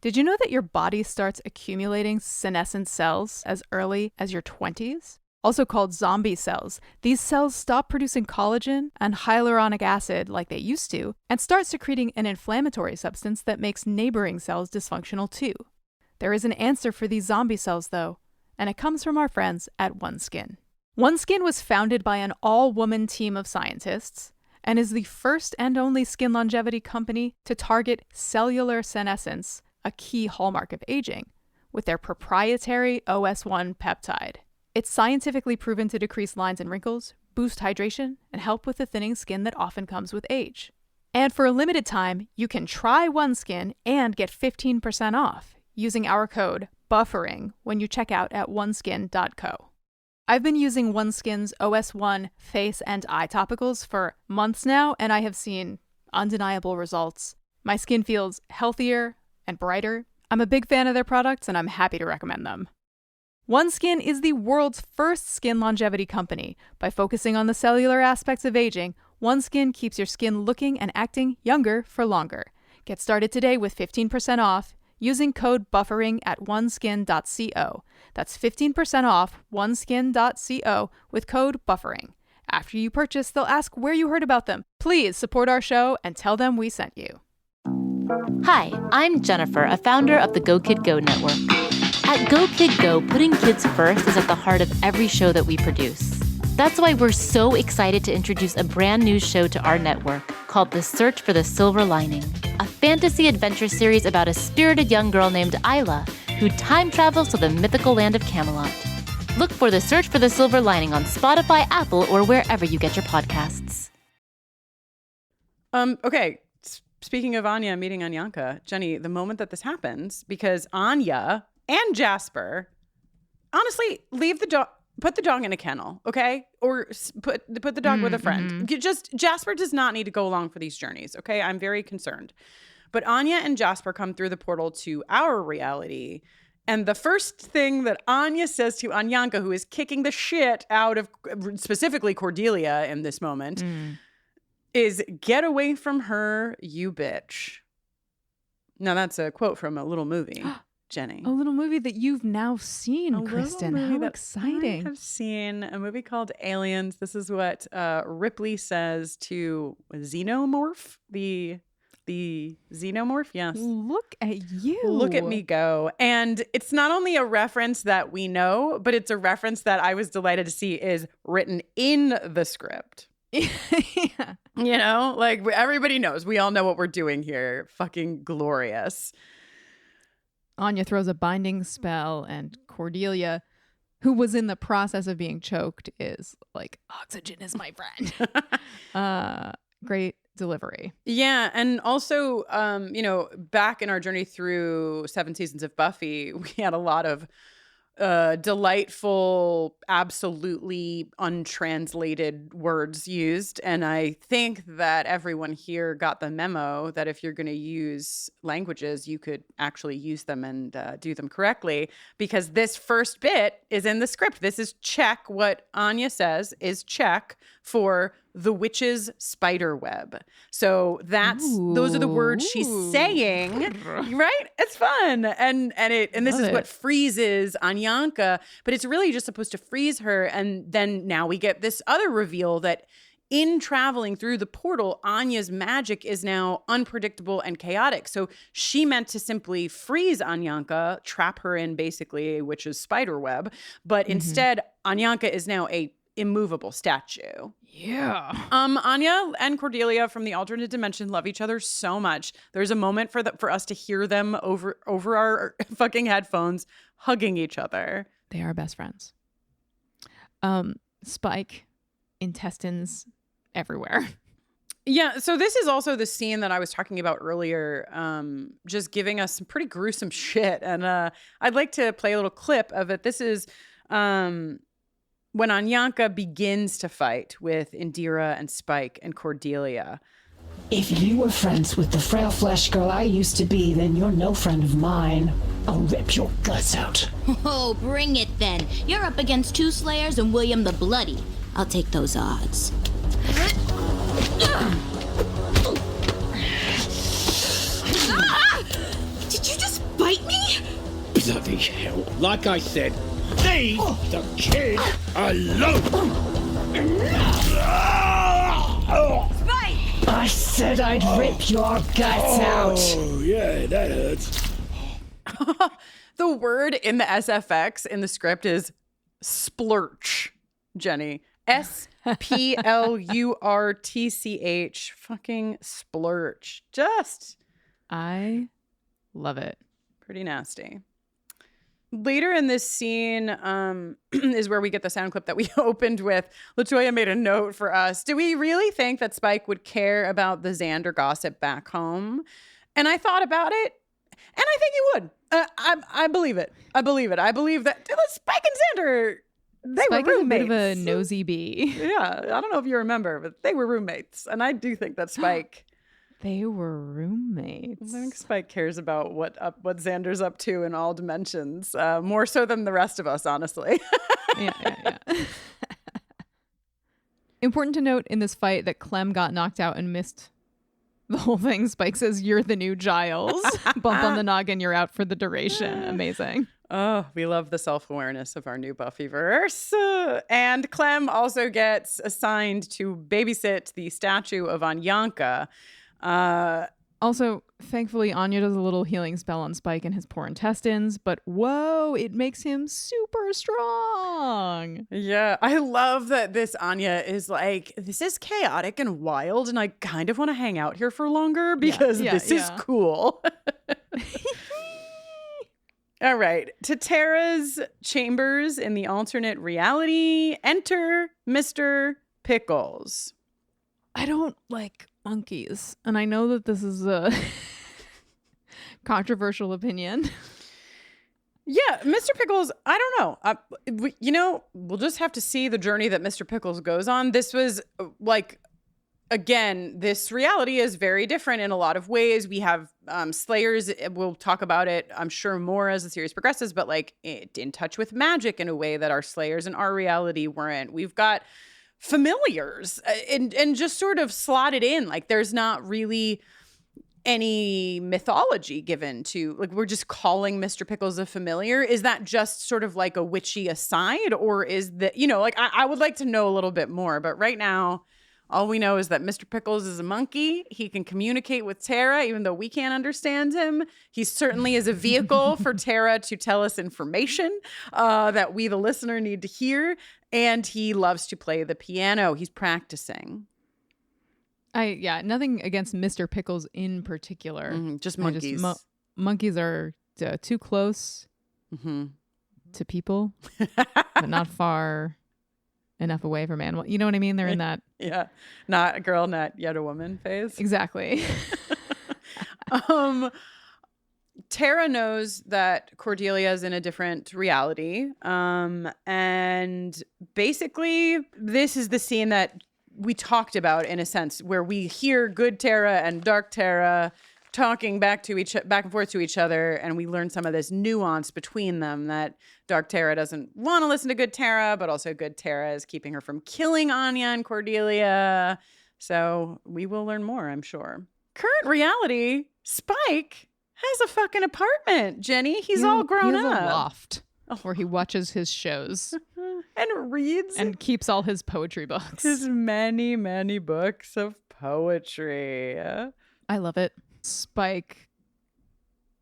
Did you know that your body starts accumulating senescent cells as early as your 20s? Also called zombie cells. These cells stop producing collagen and hyaluronic acid like they used to, and start secreting an inflammatory substance that makes neighboring cells dysfunctional too. There is an answer for these zombie cells though, and it comes from our friends at OneSkin. OneSkin was founded by an all-woman team of scientists, and is the first and only skin longevity company to target cellular senescence, a key hallmark of aging, with their proprietary OS1 peptide. It's scientifically proven to decrease lines and wrinkles, boost hydration, and help with the thinning skin that often comes with age. And for a limited time, you can try OneSkin and get 15% off using our code BUFFERING when you check out at oneskin.co. I've been using OneSkin's OS1 face and eye topicals for months now, and I have seen undeniable results. My skin feels healthier and brighter. I'm a big fan of their products, and I'm happy to recommend them. OneSkin is the world's first skin longevity company. By focusing on the cellular aspects of aging, OneSkin keeps your skin looking and acting younger for longer. Get started today with 15% off using code BUFFERING at oneskin.co. That's 15% off oneskin.co with code BUFFERING. After you purchase, they'll ask where you heard about them. Please support our show and tell them we sent you. Hi, I'm Jennifer, a founder of the Go Kid Go network. At Go Kid Go, putting kids first is at the heart of every show that we produce. That's why we're so excited to introduce a brand new show to our network called The Search for the Silver Lining, a fantasy adventure series about a spirited young girl named Isla who time travels to the mythical land of Camelot. Look for The Search for the Silver Lining on Spotify, Apple, or wherever you get your podcasts. Okay. Speaking of Anya meeting Anyanka, Jenny, the moment that this happens, because Anya and Jasper, honestly, leave the dog, put the dog in a kennel, okay? Or put the dog with a friend. Jasper does not need to go along for these journeys, okay? I'm very concerned. But Anya and Jasper come through the portal to our reality. And the first thing that Anya says to Anyanka, who is kicking the shit out of specifically Cordelia in this moment, is "Get away from her, you bitch." Now that's a quote from a little movie, Jenny. A little movie that you've now seen, Kristen. How exciting. I have seen a movie called Aliens. This is what Ripley says to Xenomorph, the Xenomorph, yes. Look at you. Look at me go. And it's not only a reference that we know, but it's a reference that I was delighted to see is written in the script. Yeah. You know, like everybody knows. We all know what we're doing here. Fucking glorious. Anya throws a binding spell, and Cordelia, who was in the process of being choked, is like, "Oxygen is my friend." Great delivery. Yeah, and also, back in our journey through 7 seasons of Buffy, we had a lot of delightful, absolutely untranslated words used. And I think that everyone here got the memo that if you're going to use languages, you could actually use them and do them correctly, because this first bit is in the script. This is check. What Anya says is check for the witch's spider web. So those are the words she's saying, right? It's fun. And this is what freezes Anyanka, but it's really just supposed to freeze her. And then now we get this other reveal that in traveling through the portal, Anya's magic is now unpredictable and chaotic. So she meant to simply freeze Anyanka, trap her in basically a witch's spider web, but instead Anyanka is now a immovable statue. Yeah. Anya and Cordelia from the alternate dimension love each other so much. There's a moment for us to hear them over our fucking headphones hugging each other. They are best friends. Spike, intestines everywhere. Yeah, so this is also the scene that I was talking about earlier, just giving us some pretty gruesome shit. And I'd like to play a little clip of it. This is when Anyanka begins to fight with Indira and Spike and Cordelia. If you were friends with the frail flesh girl I used to be, then you're no friend of mine. I'll rip your guts out. Oh, bring it then. You're up against 2 Slayers and William the Bloody. I'll take those odds. Did you just bite me? Bloody hell. Like I said, leave the kid alone. Spike! I said I'd rip your guts out. Oh, yeah, that hurts. The word in the SFX in the script is splurch, Jenny. SPLURTCH. Fucking splurch. I love it. Pretty nasty. Later in this scene is where we get the sound clip that we opened with. LaToya made a note for us. Do we really think that Spike would care about the Xander gossip back home? And I thought about it, and I think he would. I believe it. I believe it. I believe that Spike and Xander, Spike were roommates. is a bit of a nosy bee. Yeah, I don't know if you remember, but they were roommates. And I do think that Spike They were roommates. I think Spike cares about what Xander's up to in all dimensions, more so than the rest of us, honestly. Yeah. Important to note in this fight that Clem got knocked out and missed the whole thing. Spike says, "You're the new Giles." Bump on the noggin, you're out for the duration. Amazing. Oh, we love the self-awareness of our new Buffyverse. And Clem also gets assigned to babysit the statue of Anyanka. Also, thankfully, Anya does a little healing spell on Spike and his poor intestines, but whoa, it makes him super strong. Yeah, I love that this Anya is like, this is chaotic and wild, and I kind of want to hang out here for longer because this is cool. All right, to Tara's chambers in the alternate reality, enter Mr. Pickles. I don't like monkeys, and I know that this is a controversial opinion. Yeah, Mr. Pickles, I don't know. We'll just have to see the journey that Mr. Pickles goes on. This was again, this reality is very different in a lot of ways. We have Slayers. We'll talk about it, I'm sure, more as the series progresses, but in touch with magic in a way that our Slayers in our reality weren't. We've got familiars and just sort of slotted in. There's not really any mythology given to, we're just calling Mr. Pickles a familiar. Is that just sort of like a witchy aside, or is that, I would like to know a little bit more, but right now all we know is that Mr. Pickles is a monkey. He can communicate with Tara, even though we can't understand him. He certainly is a vehicle for Tara to tell us information that we, the listener, need to hear. And he loves to play the piano. He's practicing. Nothing against Mr. Pickles in particular. Just monkeys. Monkeys are too close to people, but not far enough away from animal. You know what I mean? They're in that. Yeah. Not a girl, not yet a woman phase. Exactly. Tara knows that Cordelia is in a different reality. And basically, this is the scene that we talked about, in a sense, where we hear good Tara and dark Tara talking back and forth to each other, and we learn some of this nuance between them, that dark Tara doesn't want to listen to good Tara, but also good Tara is keeping her from killing Anya and Cordelia. So we will learn more, I'm sure. Current reality, Spike has a fucking apartment, Jenny. He's all grown up. He has a loft where he watches his shows. And reads. And keeps all his poetry books. His many, many books of poetry. I love it. Spike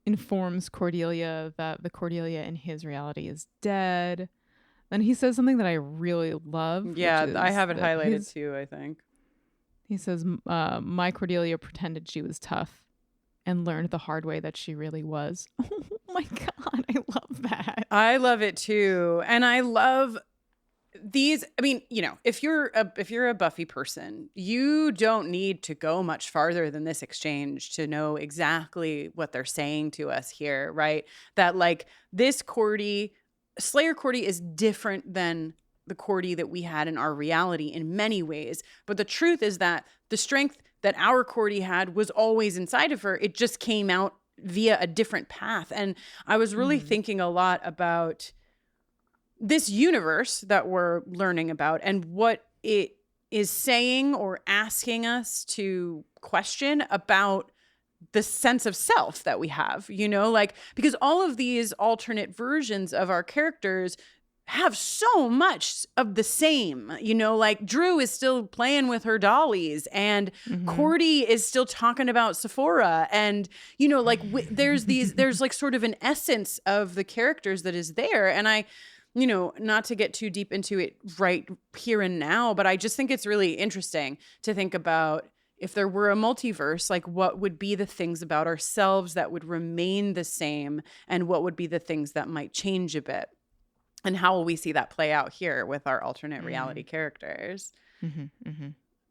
informs Cordelia that the Cordelia in his reality is dead. And he says something that I really love. Yeah, I have it highlighted too, I think. He says, my Cordelia pretended she was tough and learned the hard way that she really was. Oh my God, I love that. I love it too. And I love these. I mean, if you're a Buffy person, you don't need to go much farther than this exchange to know exactly what they're saying to us here, right? That this Cordy, Slayer Cordy, is different than the Cordy that we had in our reality in many ways. But the truth is that the strength that our Cordy had was always inside of her. It just came out via a different path. And I was really thinking a lot about this universe that we're learning about and what it is saying or asking us to question about the sense of self that we have, because all of these alternate versions of our characters have so much of the same, Drew is still playing with her dollies, and Cordy is still talking about Sephora, and there's sort of an essence of the characters that is there. And I, not to get too deep into it right here and now, but I just think it's really interesting to think about, if there were a multiverse, what would be the things about ourselves that would remain the same, and what would be the things that might change a bit. And how will we see that play out here with our alternate reality characters?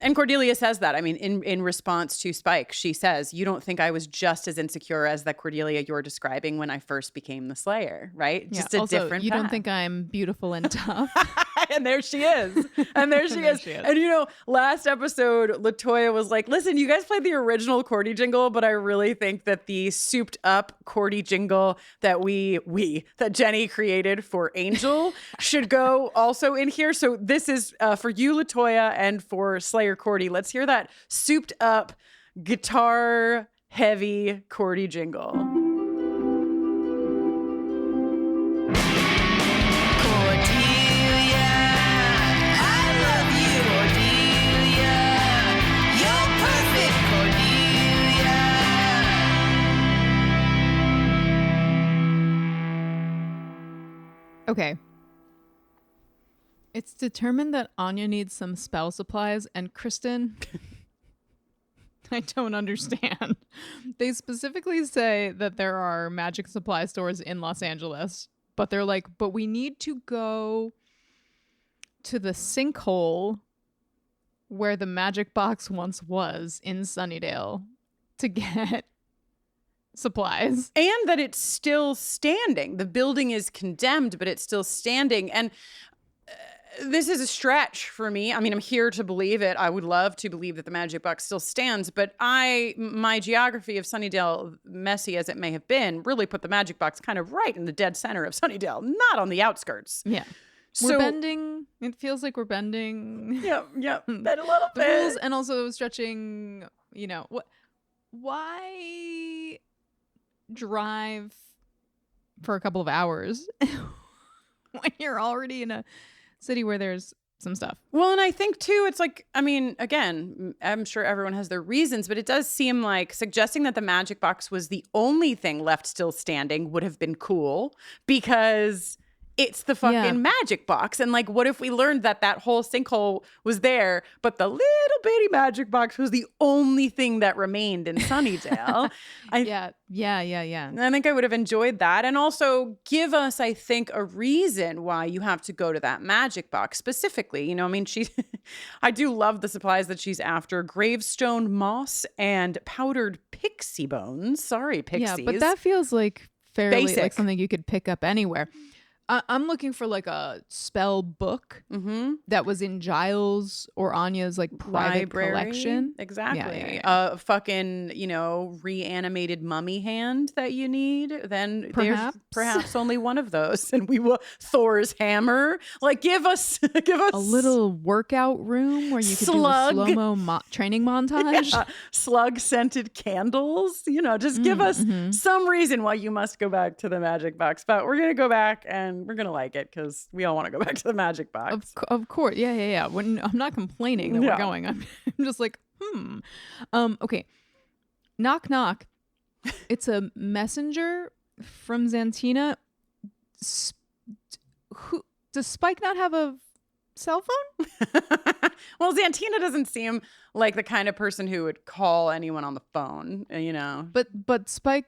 And Cordelia says that. I mean, in response to Spike, she says, "You don't think I was just as insecure as that Cordelia you're describing when I first became the Slayer, right?" Yeah. Just a Also, different you path. don't think I'm beautiful and tough. And there she is. And there she is. And you know, last episode, LaToya was like, "Listen, you guys played the original Cordy jingle, but I really think that the souped up Cordy jingle that that Jenny created for Angel should go also in here." So this is for you, LaToya, and for Slayer Cordy. Let's hear that souped up guitar heavy Cordy jingle. Okay. It's determined that Anya needs some spell supplies, and Kristin, I don't understand. They specifically say that there are magic supply stores in Los Angeles, but they're like, but we need to go to the sinkhole where the magic box once was in Sunnydale to get supplies. And that it's still standing. The building is condemned, but it's still standing. And this is a stretch for me. I mean, I'm here to believe it. I would love to believe that the magic box still stands, but my geography of Sunnydale, messy as it may have been, really put the magic box kind of right in the dead center of Sunnydale, not on the outskirts. Yeah. We're bending. It feels like we're bending. Yeah, bend a little the bit. rules, and also stretching, you know, why drive for a couple of hours when you're already in a city where there's some stuff? Well, and I think too, it's like, I mean, again, I'm sure everyone has their reasons, but it does seem like suggesting that the magic box was the only thing left still standing would have been cool, because it's the fucking magic box. And like, what if we learned that whole sinkhole was there, but the little bitty magic box was the only thing that remained in Sunnydale? Yeah. I think I would have enjoyed that. And also give us, I think, a reason why you have to go to that magic box specifically. You know, I mean, I do love the supplies that she's after: gravestone moss and powdered pixie bones. Sorry, pixies. Yeah, but that feels like fairly basic. Like something you could pick up anywhere. I'm looking for like a spell book that was in Giles or Anya's like private library collection. Exactly. A fucking, you know, reanimated mummy hand that you need. Then there's perhaps only one of those, and we will Thor's hammer. Like, give us a little workout room where you could do a slow-mo training montage. Yeah. Slug scented candles. You know, just give us some reason why you must go back to the magic box. But we're gonna go back and we're going to like it because we all want to go back to the magic box. Of course. Yeah. When I'm not complaining that we're going. I'm just like, okay. Knock, knock. It's a messenger from Xantina. Does Spike not have a cell phone? Well, Xantina doesn't seem like the kind of person who would call anyone on the phone, you know. But Spike...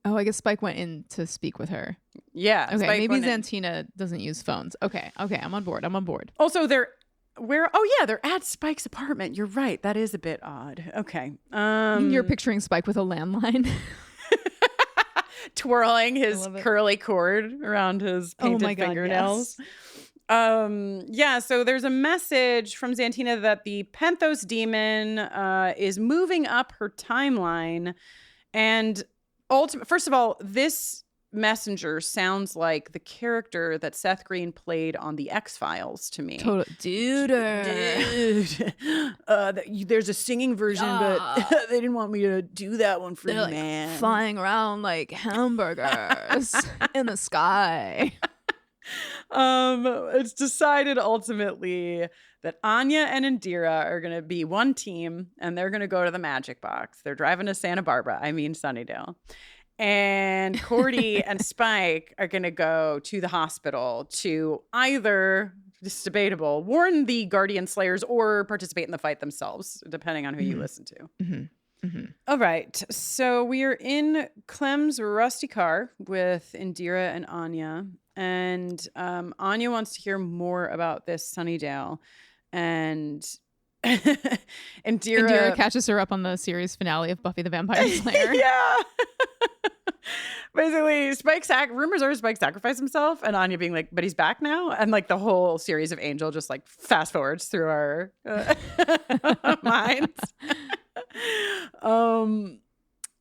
Oh, I guess Spike went in to speak with her. Yeah. Okay, Spike maybe Xantina doesn't use phones. Okay, I'm on board. Also, they're at Spike's apartment. You're right. That is a bit odd. Okay. You're picturing Spike with a landline. Twirling his curly cord around his painted fingernails. Yes. So there's a message from Xantina that the Penthos demon is moving up her timeline, and first of all, this messenger sounds like the character that Seth Green played on The X-Files to me. Dude. There's a singing version, but they didn't want me to do that one for you, man. Like flying around like hamburgers in the sky. It's decided ultimately that Anya and Indira are going to be one team, and they're going to go to the magic box. They're driving to Santa Barbara. I mean, Sunnydale. And Cordy and Spike are going to go to the hospital to either, this is debatable, warn the Guardian Slayers or participate in the fight themselves, depending on who you listen to. All right. So we are in Clem's rusty car with Indira and Anya. And Anya wants to hear more about this Sunnydale. And Indira catches her up on the series finale of Buffy the Vampire Slayer. Yeah. Basically, rumors are Spike sacrificed himself, and Anya being like, but he's back now? And like the whole series of Angel just like fast forwards through our minds.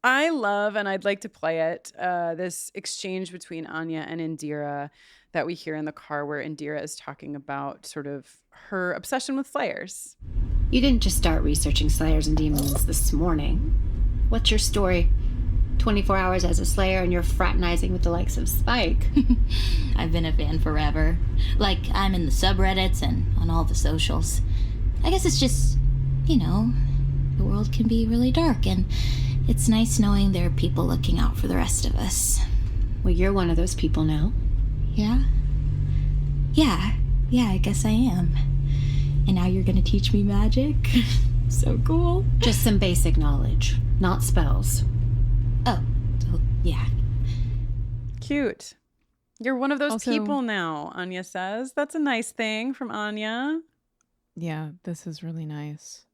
I love, and I'd like to play it, this exchange between Anya and Indira that we hear in the car where Indira is talking about sort of her obsession with Slayers. You didn't just start researching Slayers and demons this morning. What's your story? 24 hours as a Slayer and you're fraternizing with the likes of Spike. I've been a fan forever. Like, I'm in the subreddits and on all the socials. I guess it's just, the world can be really dark, and it's nice knowing there are people looking out for the rest of us. Well, you're one of those people now. Yeah? Yeah, I guess I am. And now you're gonna teach me magic? So cool. Just some basic knowledge, not spells. Oh, yeah. Cute. You're one of those Also, people now, Anya says. That's a nice thing from Anya. Yeah, this is really nice.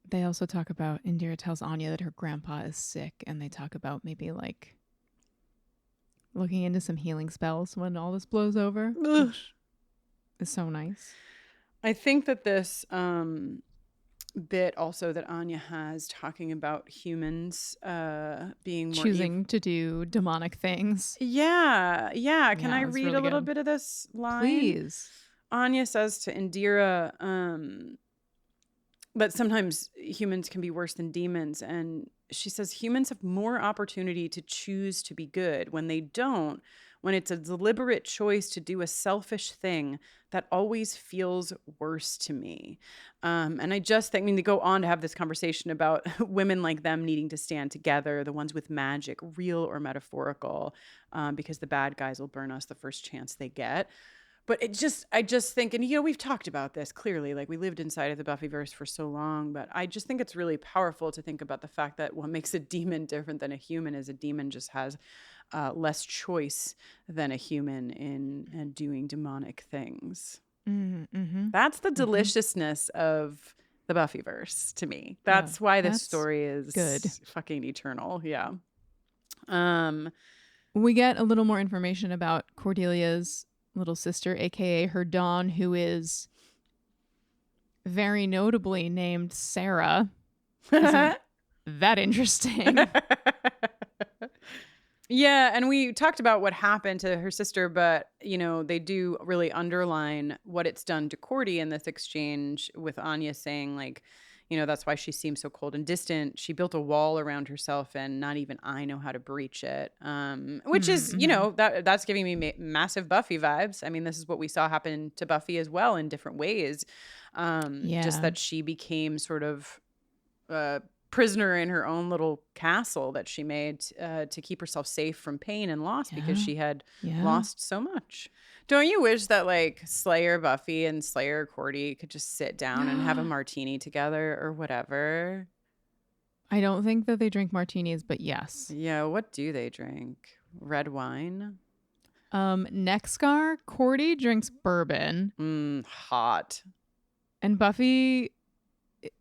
They also talk about, Indira tells Anya that her grandpa is sick, and they talk about maybe like looking into some healing spells when all this blows over. Which is so nice. I think that this bit also that Anya has talking about humans being more choosing to do demonic things. Yeah. Can I read really a little good. bit of this line? Please. Anya says to Indira that sometimes humans can be worse than demons. And she says humans have more opportunity to choose to be good. When they don't, when it's a deliberate choice to do a selfish thing, that always feels worse to me. And I just think, they go on to have this conversation about women like them needing to stand together, the ones with magic, real or metaphorical, because the bad guys will burn us the first chance they get. But I just think, and we've talked about this clearly, like we lived inside of the Buffyverse for so long, but I just think it's really powerful to think about the fact that what makes a demon different than a human is a demon just has less choice than a human in doing demonic things. Mm-hmm. That's the deliciousness of the Buffyverse to me. That's why this story is good. Fucking eternal. Yeah. We get a little more information about Cordelia's little sister, aka her Dawn, who is very notably named Sarah. Isn't that interesting? Yeah, and we talked about what happened to her sister, but they do really underline what it's done to Cordy in this exchange with Anya saying like, that's why she seems so cold and distant. She built a wall around herself, and not even I know how to breach it. Which is, that's giving me massive Buffy vibes. I mean, this is what we saw happen to Buffy as well in different ways. Just that she became sort of prisoner in her own little castle that she made to keep herself safe from pain and loss because she had lost so much. Don't you wish that like Slayer Buffy and Slayer Cordy could just sit down and have a martini together or whatever? I don't think that they drink martinis, but yes. Yeah, what do they drink? Red wine? Nexgar, Cordy drinks bourbon. Hot. And Buffy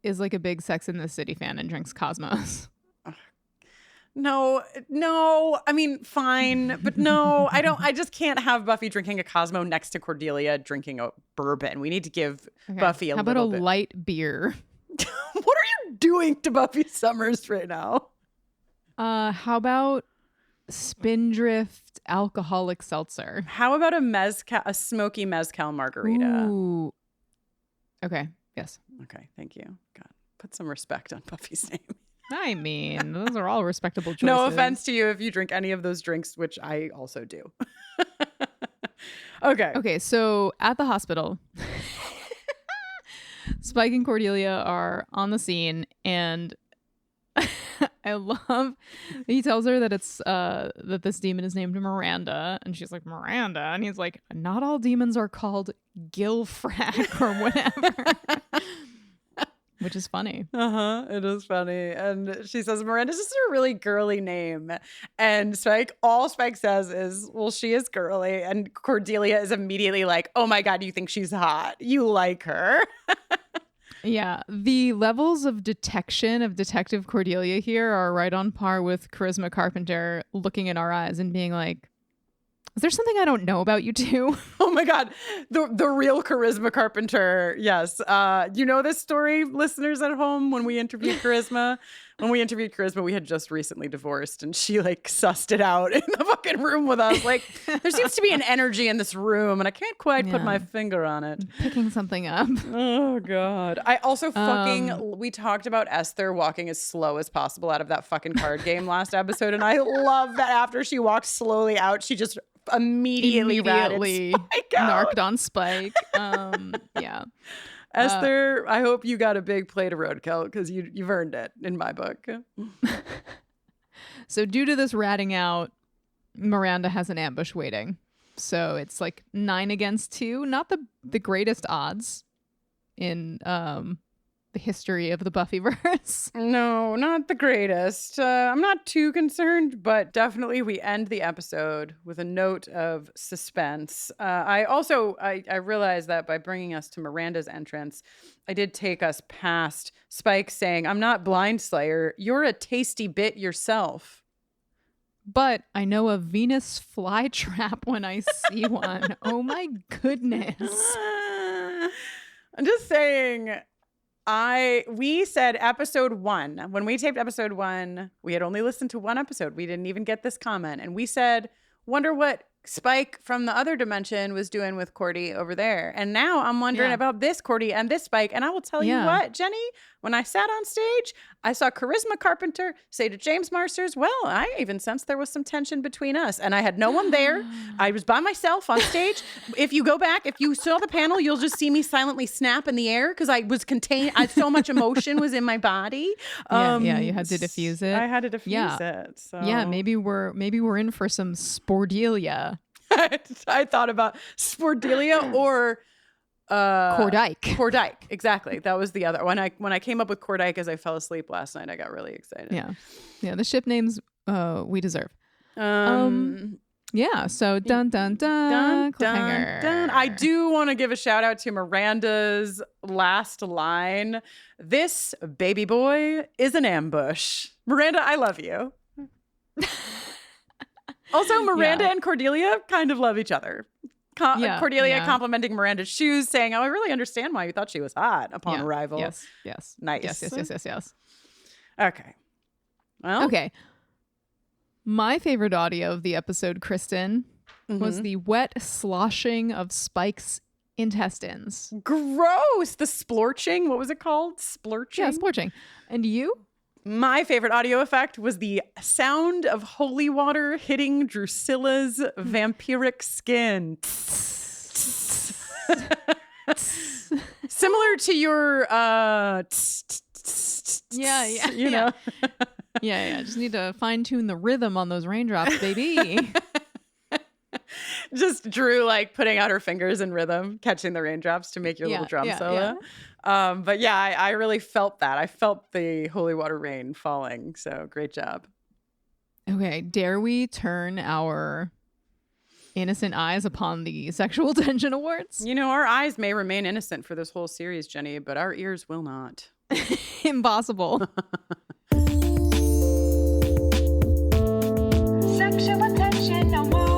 is like a big Sex and the City fan and drinks Cosmos. No, I mean, fine, but no, I just can't have Buffy drinking a Cosmo next to Cordelia drinking a bourbon. We need to give Buffy a little bit. How about a light beer? What are you doing to Buffy Summers right now? How about Spindrift alcoholic seltzer? How about a smoky mezcal margarita? Ooh. Okay, yes. Okay, thank you. God, put some respect on Buffy's name. I mean, those are all respectable choices. No offense to you if you drink any of those drinks, which I also do. Okay, so at the hospital, Spike and Cordelia are on the scene, and I love, he tells her that it's that this demon is named Miranda, and she's like, Miranda? And he's like, not all demons are called Gilfrack or whatever. which is funny. It is funny. And she says, Miranda's just a really girly name. And all Spike says is, well, she is girly. And Cordelia is immediately like, oh my God, you think she's hot. You like her. Yeah, the levels of detection of Detective Cordelia here are right on par with Charisma Carpenter looking in our eyes and being like, is there something I don't know about you two? Oh my God. The real Charisma Carpenter. Yes. You know this story, listeners at home, when we interviewed Charisma? When we interviewed Charisma, we had just recently divorced and she like sussed it out in the fucking room with us. Like, there seems to be an energy in this room and I can't quite put my finger on it. Picking something up. Oh God. I also we talked about Esther walking as slow as possible out of that fucking card game last episode. And I love that after she walked slowly out, she just immediately narked on Spike. Yeah. Esther, I hope you got a big plate of roadkill because you've earned it in my book. So due to this ratting out, Miranda has an ambush waiting. So it's like 9 against 2. Not the greatest odds in the history of the Buffyverse. No, not the greatest. I'm not too concerned, but definitely we end the episode with a note of suspense. I realized that by bringing us to Miranda's entrance, I did take us past Spike saying, I'm not Blind Slayer, you're a tasty bit yourself. But I know a Venus flytrap when I see one. Oh my goodness. I'm just saying... We said episode 1. When we taped episode 1, we had only listened to one episode. We didn't even get this comment. And we said, wonder what Spike from the other dimension was doing with Cordy over there. And now I'm wondering about this Cordy and this Spike. And I will tell you what, Jenny, when I sat on stage, I saw Charisma Carpenter say to James Marsters, well, I even sensed there was some tension between us. And I had no one there. I was by myself on stage. If you go back, if you saw the panel, you'll just see me silently snap in the air because I was contained. So much emotion was in my body. You had to diffuse it. I had to diffuse it. So. Yeah, maybe we're in for some spordelia. I thought about spordelia or Cordike. Cordike, exactly. That was the other. When I came up with Cordike as I fell asleep last night, I got really excited. Yeah. The ship names we deserve. Yeah. So dun dun dun cliffhanger. Dun. I do want to give a shout out to Miranda's last line. This baby boy is an ambush. Miranda, I love you. Also, Miranda and Cordelia kind of love each other. Cordelia complimenting Miranda's shoes, saying, oh, I really understand why you thought she was hot upon arrival. Yes. Nice. Yes. Okay. Well. Okay. My favorite audio of the episode, Kristen, was the wet sloshing of Spike's intestines. Gross. The splorching. What was it called? Splorching? Yeah, splorching. And you? My favorite audio effect was the sound of holy water hitting Drusilla's vampiric skin. Similar to your you know. Yeah. Just need to fine tune the rhythm on those raindrops, baby. Just Drew like putting out her fingers in rhythm, catching the raindrops to make your little drum solo. But yeah, I really felt that. I felt the holy water rain falling. So great job. Okay, dare we turn our innocent eyes upon the Sexual Tension Awards? You know, our eyes may remain innocent for this whole series, Jenny, but our ears will not. Impossible. Sexual Tension Award.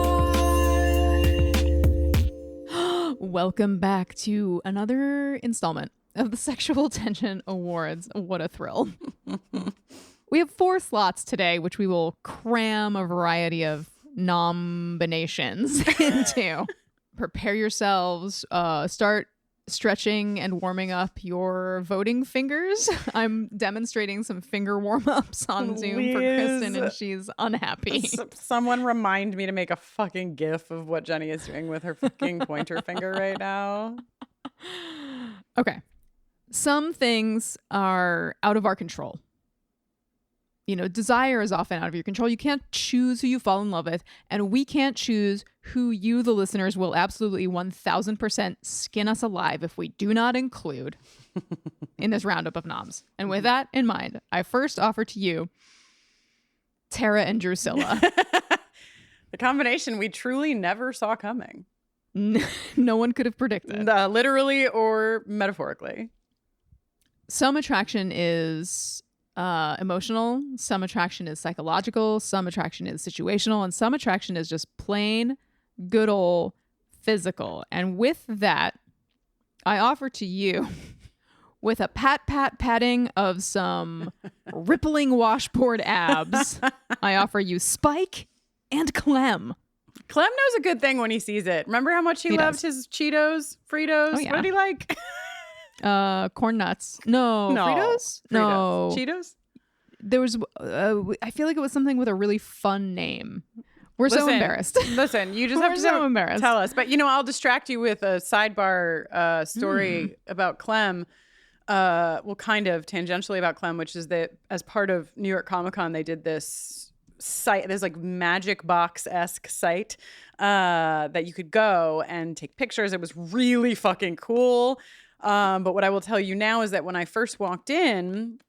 Welcome back to another installment of the Sexual Tension Awards. What a thrill. We have 4 slots today, which we will cram a variety of nominations into. Prepare yourselves. Start stretching and warming up your voting fingers. I'm demonstrating some finger warm-ups on Zoom for Kristen, and she's unhappy. Someone remind me to make a fucking gif of what Jenny is doing with her fucking pointer finger right now. Okay. Some things are out of our control. You know, desire is often out of your control. You can't choose who you fall in love with, and we can't choose who you, the listeners, will absolutely 1000% skin us alive if we do not include in this roundup of noms. And with that in mind, I first offer to you Tara and Drusilla. The combination we truly never saw coming. No one could have predicted. Literally or metaphorically. Some attraction is emotional. Some attraction is psychological. Some attraction is situational. And some attraction is just plain good old physical. And with that, I offer to you, with a patting of some rippling washboard abs, I offer you Spike and Clem. Clem knows a good thing when he sees it. Remember how much he loved his Cheetos, Fritos? Oh, yeah. What did he like? Corn nuts. No. Fritos? No. Cheetos? There was, I feel like it was something with a really fun name. We're so embarrassed. Listen, you just have to tell us. But, I'll distract you with a sidebar story about Clem. Well, kind of tangentially about Clem, which is that as part of New York Comic Con, they did this site, this like magic box-esque site that you could go and take pictures. It was really fucking cool. But what I will tell you now is that when I first walked in,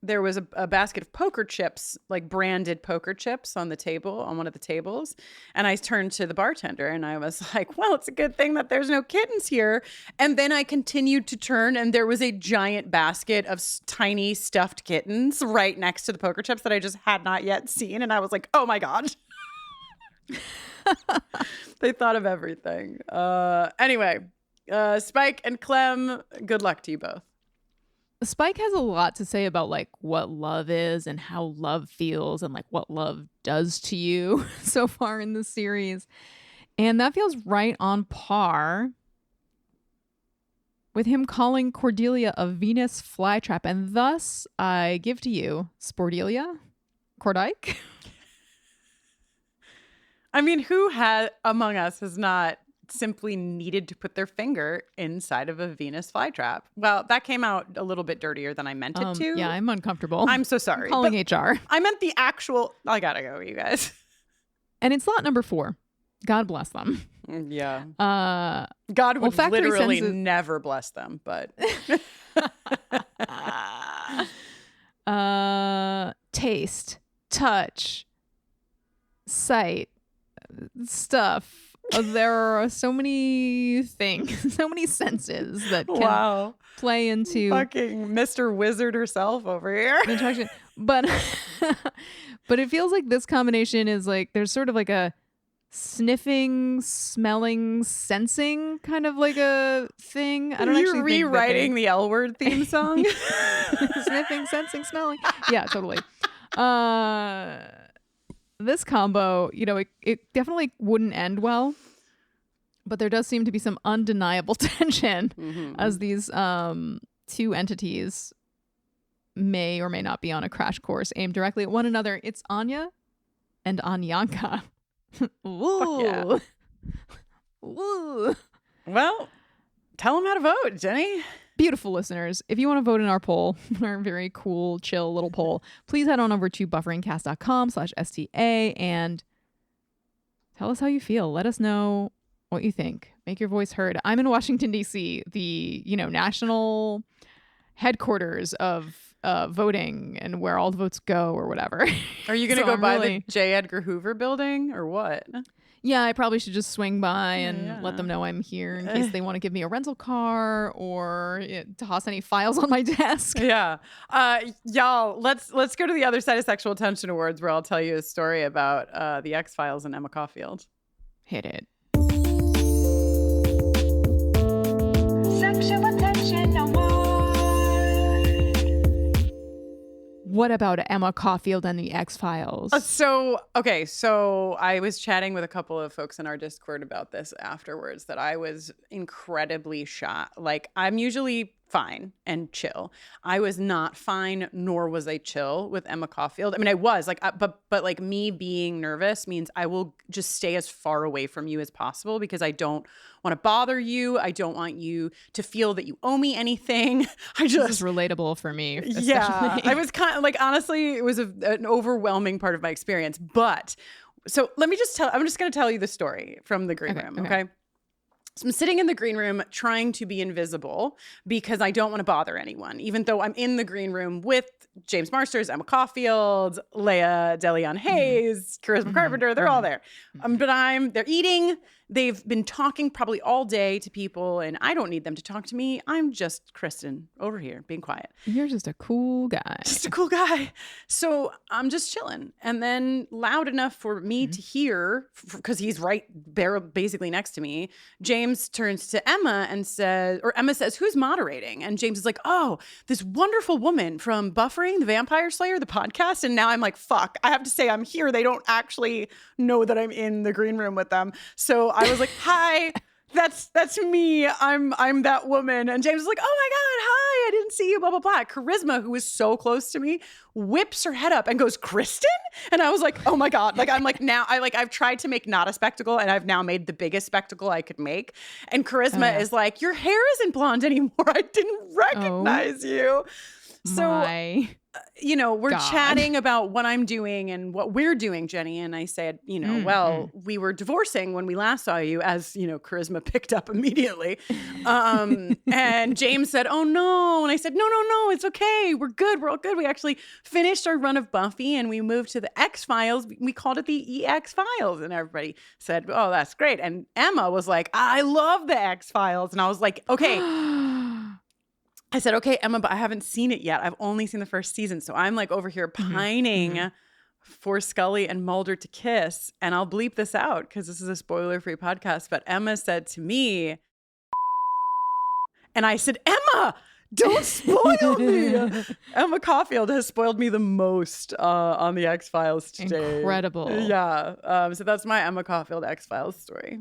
there was a basket of poker chips, like branded poker chips on the table, on one of the tables. And I turned to the bartender and I was like, well, it's a good thing that there's no kittens here. And then I continued to turn and there was a giant basket of tiny stuffed kittens right next to the poker chips that I just had not yet seen. And I was like, oh my God. They thought of everything. Anyway, Spike and Clem, good luck to you both. Spike has a lot to say about like what love is and how love feels and like what love does to you so far in the series. And that feels right on par with him calling Cordelia a Venus flytrap. And thus I give to you Spordelia, Cordike. I mean, who among us has not simply needed to put their finger inside of a Venus flytrap? Well, that came out a little bit dirtier than I meant it to. Yeah, I'm uncomfortable. I'm so sorry. I'm calling HR. I meant the actual. I gotta go, you guys. And it's lot number 4. God bless them. Yeah. God would literally never bless them, but. Taste, touch, sight, stuff. There are so many things, so many senses that can play into fucking Mr. Wizard herself over here. Attraction. But it feels like this combination is like there's sort of like a sniffing, smelling, sensing kind of like a thing. I don't actually think rewriting the L Word theme song. Sniffing, sensing, smelling. Yeah, totally. This combo, it definitely wouldn't end well, but there does seem to be some undeniable tension as these two entities may or may not be on a crash course aimed directly at one another. It's Anya and Anyanka. Ooh. Yeah. Ooh. Well, tell them how to vote, Jenny. Beautiful listeners, if you want to vote in our poll, our very cool, chill little poll, please head on over to bufferingcast.com/STA and tell us how you feel. Let us know what you think. Make your voice heard. I'm in Washington, D.C., the, national headquarters of voting and where all the votes go or whatever. Are you going to go by the J. Edgar Hoover building or what? Yeah, I probably should just swing by and let them know I'm here in case they want to give me a rental car or toss any files on my desk. Yeah. Y'all, let's go to the other side of Sexual Tension Awards where I'll tell you a story about the X-Files and Emma Caulfield. Hit it. Sexual Tension Award. What about Emma Caulfield and the X-Files? So I was chatting with a couple of folks in our Discord about this afterwards that I was incredibly shocked. Like, I'm usually fine and chill. I was not fine, nor was I chill with Emma Caulfield. I mean, I was like, but like me being nervous means I will just stay as far away from you as possible because I don't want to bother you. I don't want you to feel that you owe me anything. This is relatable for me. Especially. Yeah, I was kind of like, honestly, it was an overwhelming part of my experience. But so let me just I'm just going to tell you the story from the green room. Okay. So I'm sitting in the green room trying to be invisible because I don't want to bother anyone, even though I'm in the green room with James Marsters, Emma Caulfield, Leia DeLeon Hayes, Charisma Carpenter. They're all there. But they're eating. They've been talking probably all day to people, and I don't need them to talk to me. I'm just Kristin over here being quiet. You're just a cool guy. Just a cool guy. So I'm just chilling. And then loud enough for me to hear, because he's right there basically next to me, James turns to Emma and says, or Emma says, who's moderating? And James is like, oh, this wonderful woman from Buffering the Vampire Slayer, the podcast. And now I'm like, fuck, I have to say I'm here. They don't actually know that I'm in the green room with them. So I was like, hi, that's me. I'm that woman. And James was like, oh my God, hi, I didn't see you, blah, blah, blah. Charisma, who is so close to me, whips her head up and goes, Kristin? And I was like, oh my God. Like, I'm like, now I've tried to make not a spectacle, and I've now made the biggest spectacle I could make. And Charisma is like, your hair isn't blonde anymore. I didn't recognize you. So, you know, we're chatting about what I'm doing and what we're doing, Jenny. And I said, you know, we were divorcing when we last saw you, as, you know, Charisma picked up immediately. And James said, oh no. And I said, no, it's okay. We're good. We're all good. We actually finished our run of Buffy and we moved to the X-Files. We called it the EX-Files. And everybody said, oh, that's great. And Emma was like, I love the X-Files. And I was like, okay. I said, okay, Emma, but I haven't seen it yet. I've only seen the first season. So I'm like over here pining for Scully and Mulder to kiss. And I'll bleep this out because this is a spoiler-free podcast. But Emma said to me, and I said, Emma, don't spoil me. Emma Caulfield has spoiled me the most on the X-Files today. Incredible. Yeah. So that's my Emma Caulfield X-Files story.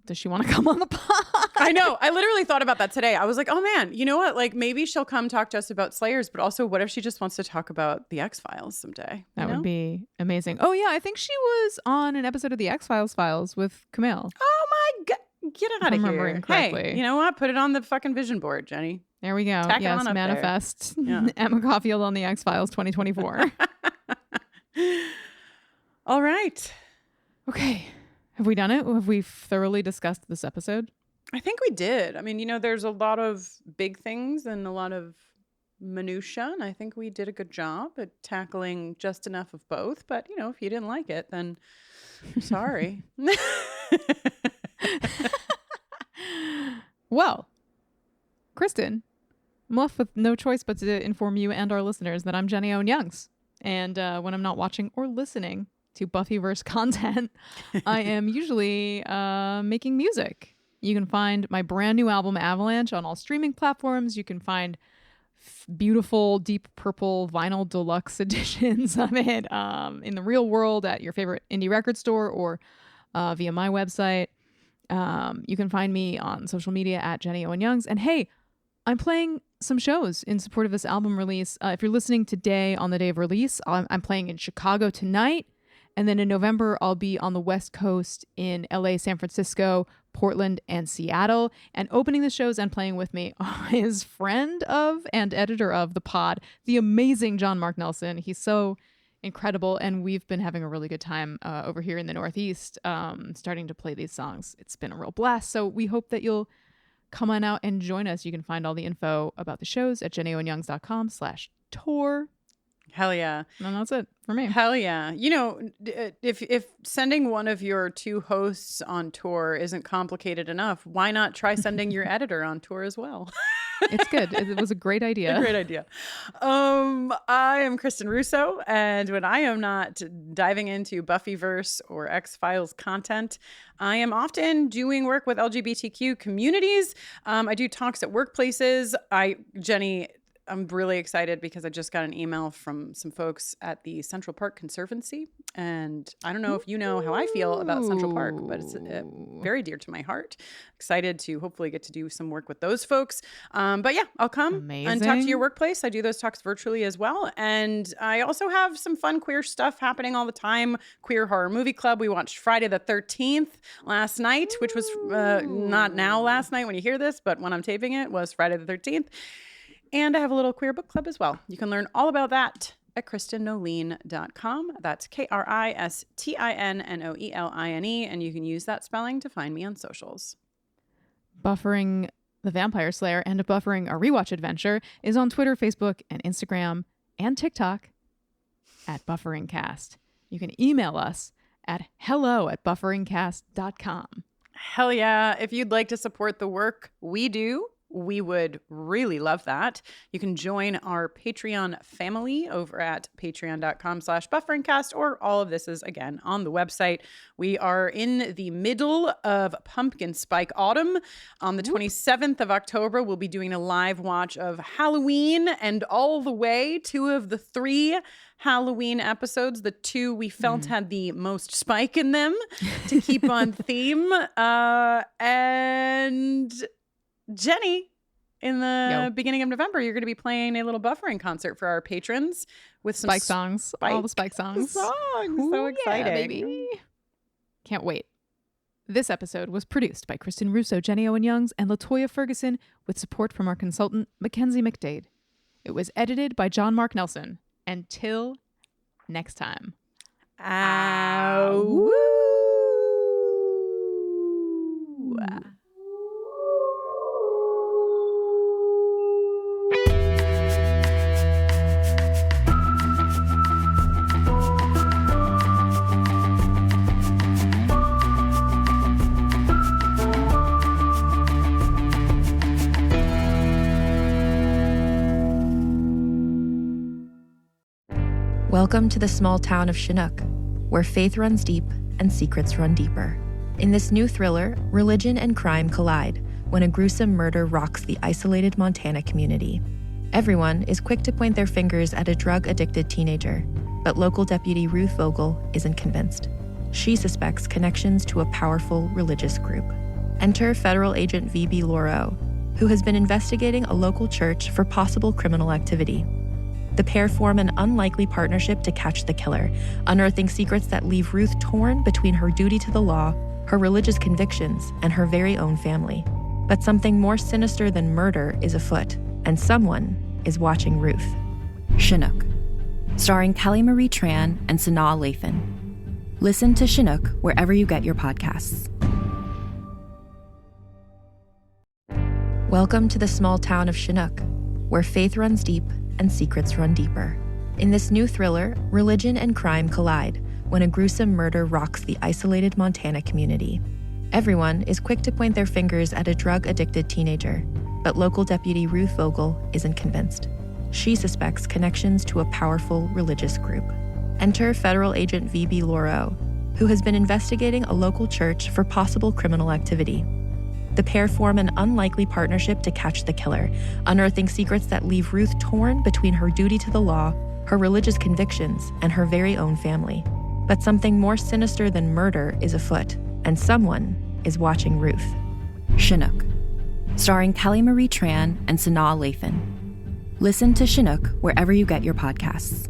Does she want to come on the pod? I know. I literally thought about that today. I was like, oh man, you know what? Like maybe she'll come talk to us about Slayers, but also what if she just wants to talk about the X-Files someday? That would be amazing. Oh yeah, I think she was on an episode of the X-Files files with Camille. Oh my God. Get out of here. Remembering correctly. Hey, you know what? Put it on the fucking vision board, Jenny. There we go. Tack yes, manifest. Emma Caulfield on the X-Files 2024. All right. Okay. Have we done it? Have we thoroughly discussed this episode? I think we did. I mean, you know, there's a lot of big things and a lot of minutia, and I think we did a good job at tackling just enough of both. But, you know, if you didn't like it, then I'm sorry. Well, Kristin, I'm left with no choice but to inform you and our listeners that I'm Jenny Owen Youngs. And when I'm not watching or listening to Buffyverse content, I am usually making music. You can find my brand new album Avalanche on all streaming platforms. You can find beautiful deep purple vinyl deluxe editions of it in the real world at your favorite indie record store or via my website. You can find me on social media at Jenny Owen Youngs. And hey, I'm playing some shows in support of this album release. If you're listening today on the day of release, I'm playing in Chicago tonight. And then in November, I'll be on the West Coast in LA, San Francisco, Portland, and Seattle. And opening the shows and playing with me is friend of and editor of the pod, the amazing John Mark Nelson. He's so incredible. And we've been having a really good time over here in the Northeast, starting to play these songs. It's been a real blast. So we hope that you'll come on out and join us. You can find all the info about the shows at jennyowenyoungs.com/tour. Hell yeah. And that's it for me. Hell yeah. You know, if sending one of your two hosts on tour isn't complicated enough, why not try sending your editor on tour as well? It's good. It was a great idea. A great idea. I am Kristin Russo, and when I am not diving into Buffyverse or X-Files content, I am often doing work with LGBTQ communities. I do talks at workplaces. Jenny, I'm really excited because I just got an email from some folks at the Central Park Conservancy. And I don't know if you know how I feel about Central Park, but it's very dear to my heart. Excited to hopefully get to do some work with those folks. But yeah, I'll come and talk to your workplace. I do those talks virtually as well. And I also have some fun queer stuff happening all the time. Queer Horror Movie Club. We watched Friday the 13th last night, which was not now last night when you hear this, but when I'm taping it was Friday the 13th. And I have a little queer book club as well. You can learn all about that at KristinNoeline.com. That's KristinNoeline, and you can use that spelling to find me on socials. Buffering the Vampire Slayer and Buffering a Rewatch Adventure is on Twitter, Facebook, and Instagram, and TikTok at BufferingCast. You can email us at hello@bufferingcast.com. Hell yeah. If you'd like to support the work we do, we would really love that. You can join our Patreon family over at patreon.com/bufferingcast, or all of this is, again, on the website. We are in the middle of Pumpkin Spike Autumn. On the 27th of October, we'll be doing a live watch of Halloween and All the Way, 2 of the 3 Halloween episodes. The 2 we felt had the most spike in them to keep on theme. And Jenny, in the beginning of November, you're going to be playing a little buffering concert for our patrons with some Spike songs. All the Spike songs. So exciting. Yeah, baby. Can't wait. This episode was produced by Kristin Russo, Jenny Owen Youngs, and LaToya Ferguson with support from our consultant, Mackenzie McDade. It was edited by John Mark Nelson. Until next time. Ow. Welcome to the small town of Chinook, where faith runs deep and secrets run deeper. In this new thriller, religion and crime collide when a gruesome murder rocks the isolated Montana community. Everyone is quick to point their fingers at a drug-addicted teenager, but local deputy Ruth Vogel isn't convinced. She suspects connections to a powerful religious group. Enter federal agent V.B. Lauro, who has been investigating a local church for possible criminal activity. The pair form an unlikely partnership to catch the killer, unearthing secrets that leave Ruth torn between her duty to the law, her religious convictions, and her very own family. But something more sinister than murder is afoot, and someone is watching Ruth. Chinook, starring Kelly Marie Tran and Sanaa Lathan. Listen to Chinook wherever you get your podcasts. Welcome to the small town of Chinook, where faith runs deep and secrets run deeper. In this new thriller, religion and crime collide when a gruesome murder rocks the isolated Montana community. Everyone is quick to point their fingers at a drug-addicted teenager, but local deputy Ruth Vogel isn't convinced. She suspects connections to a powerful religious group. Enter federal agent V.B. Lauro, who has been investigating a local church for possible criminal activity. The pair form an unlikely partnership to catch the killer, unearthing secrets that leave Ruth torn between her duty to the law, her religious convictions, and her very own family. But something more sinister than murder is afoot, and someone is watching Ruth. Chinook, starring Kelly Marie Tran and Sanaa Lathan. Listen to Chinook wherever you get your podcasts.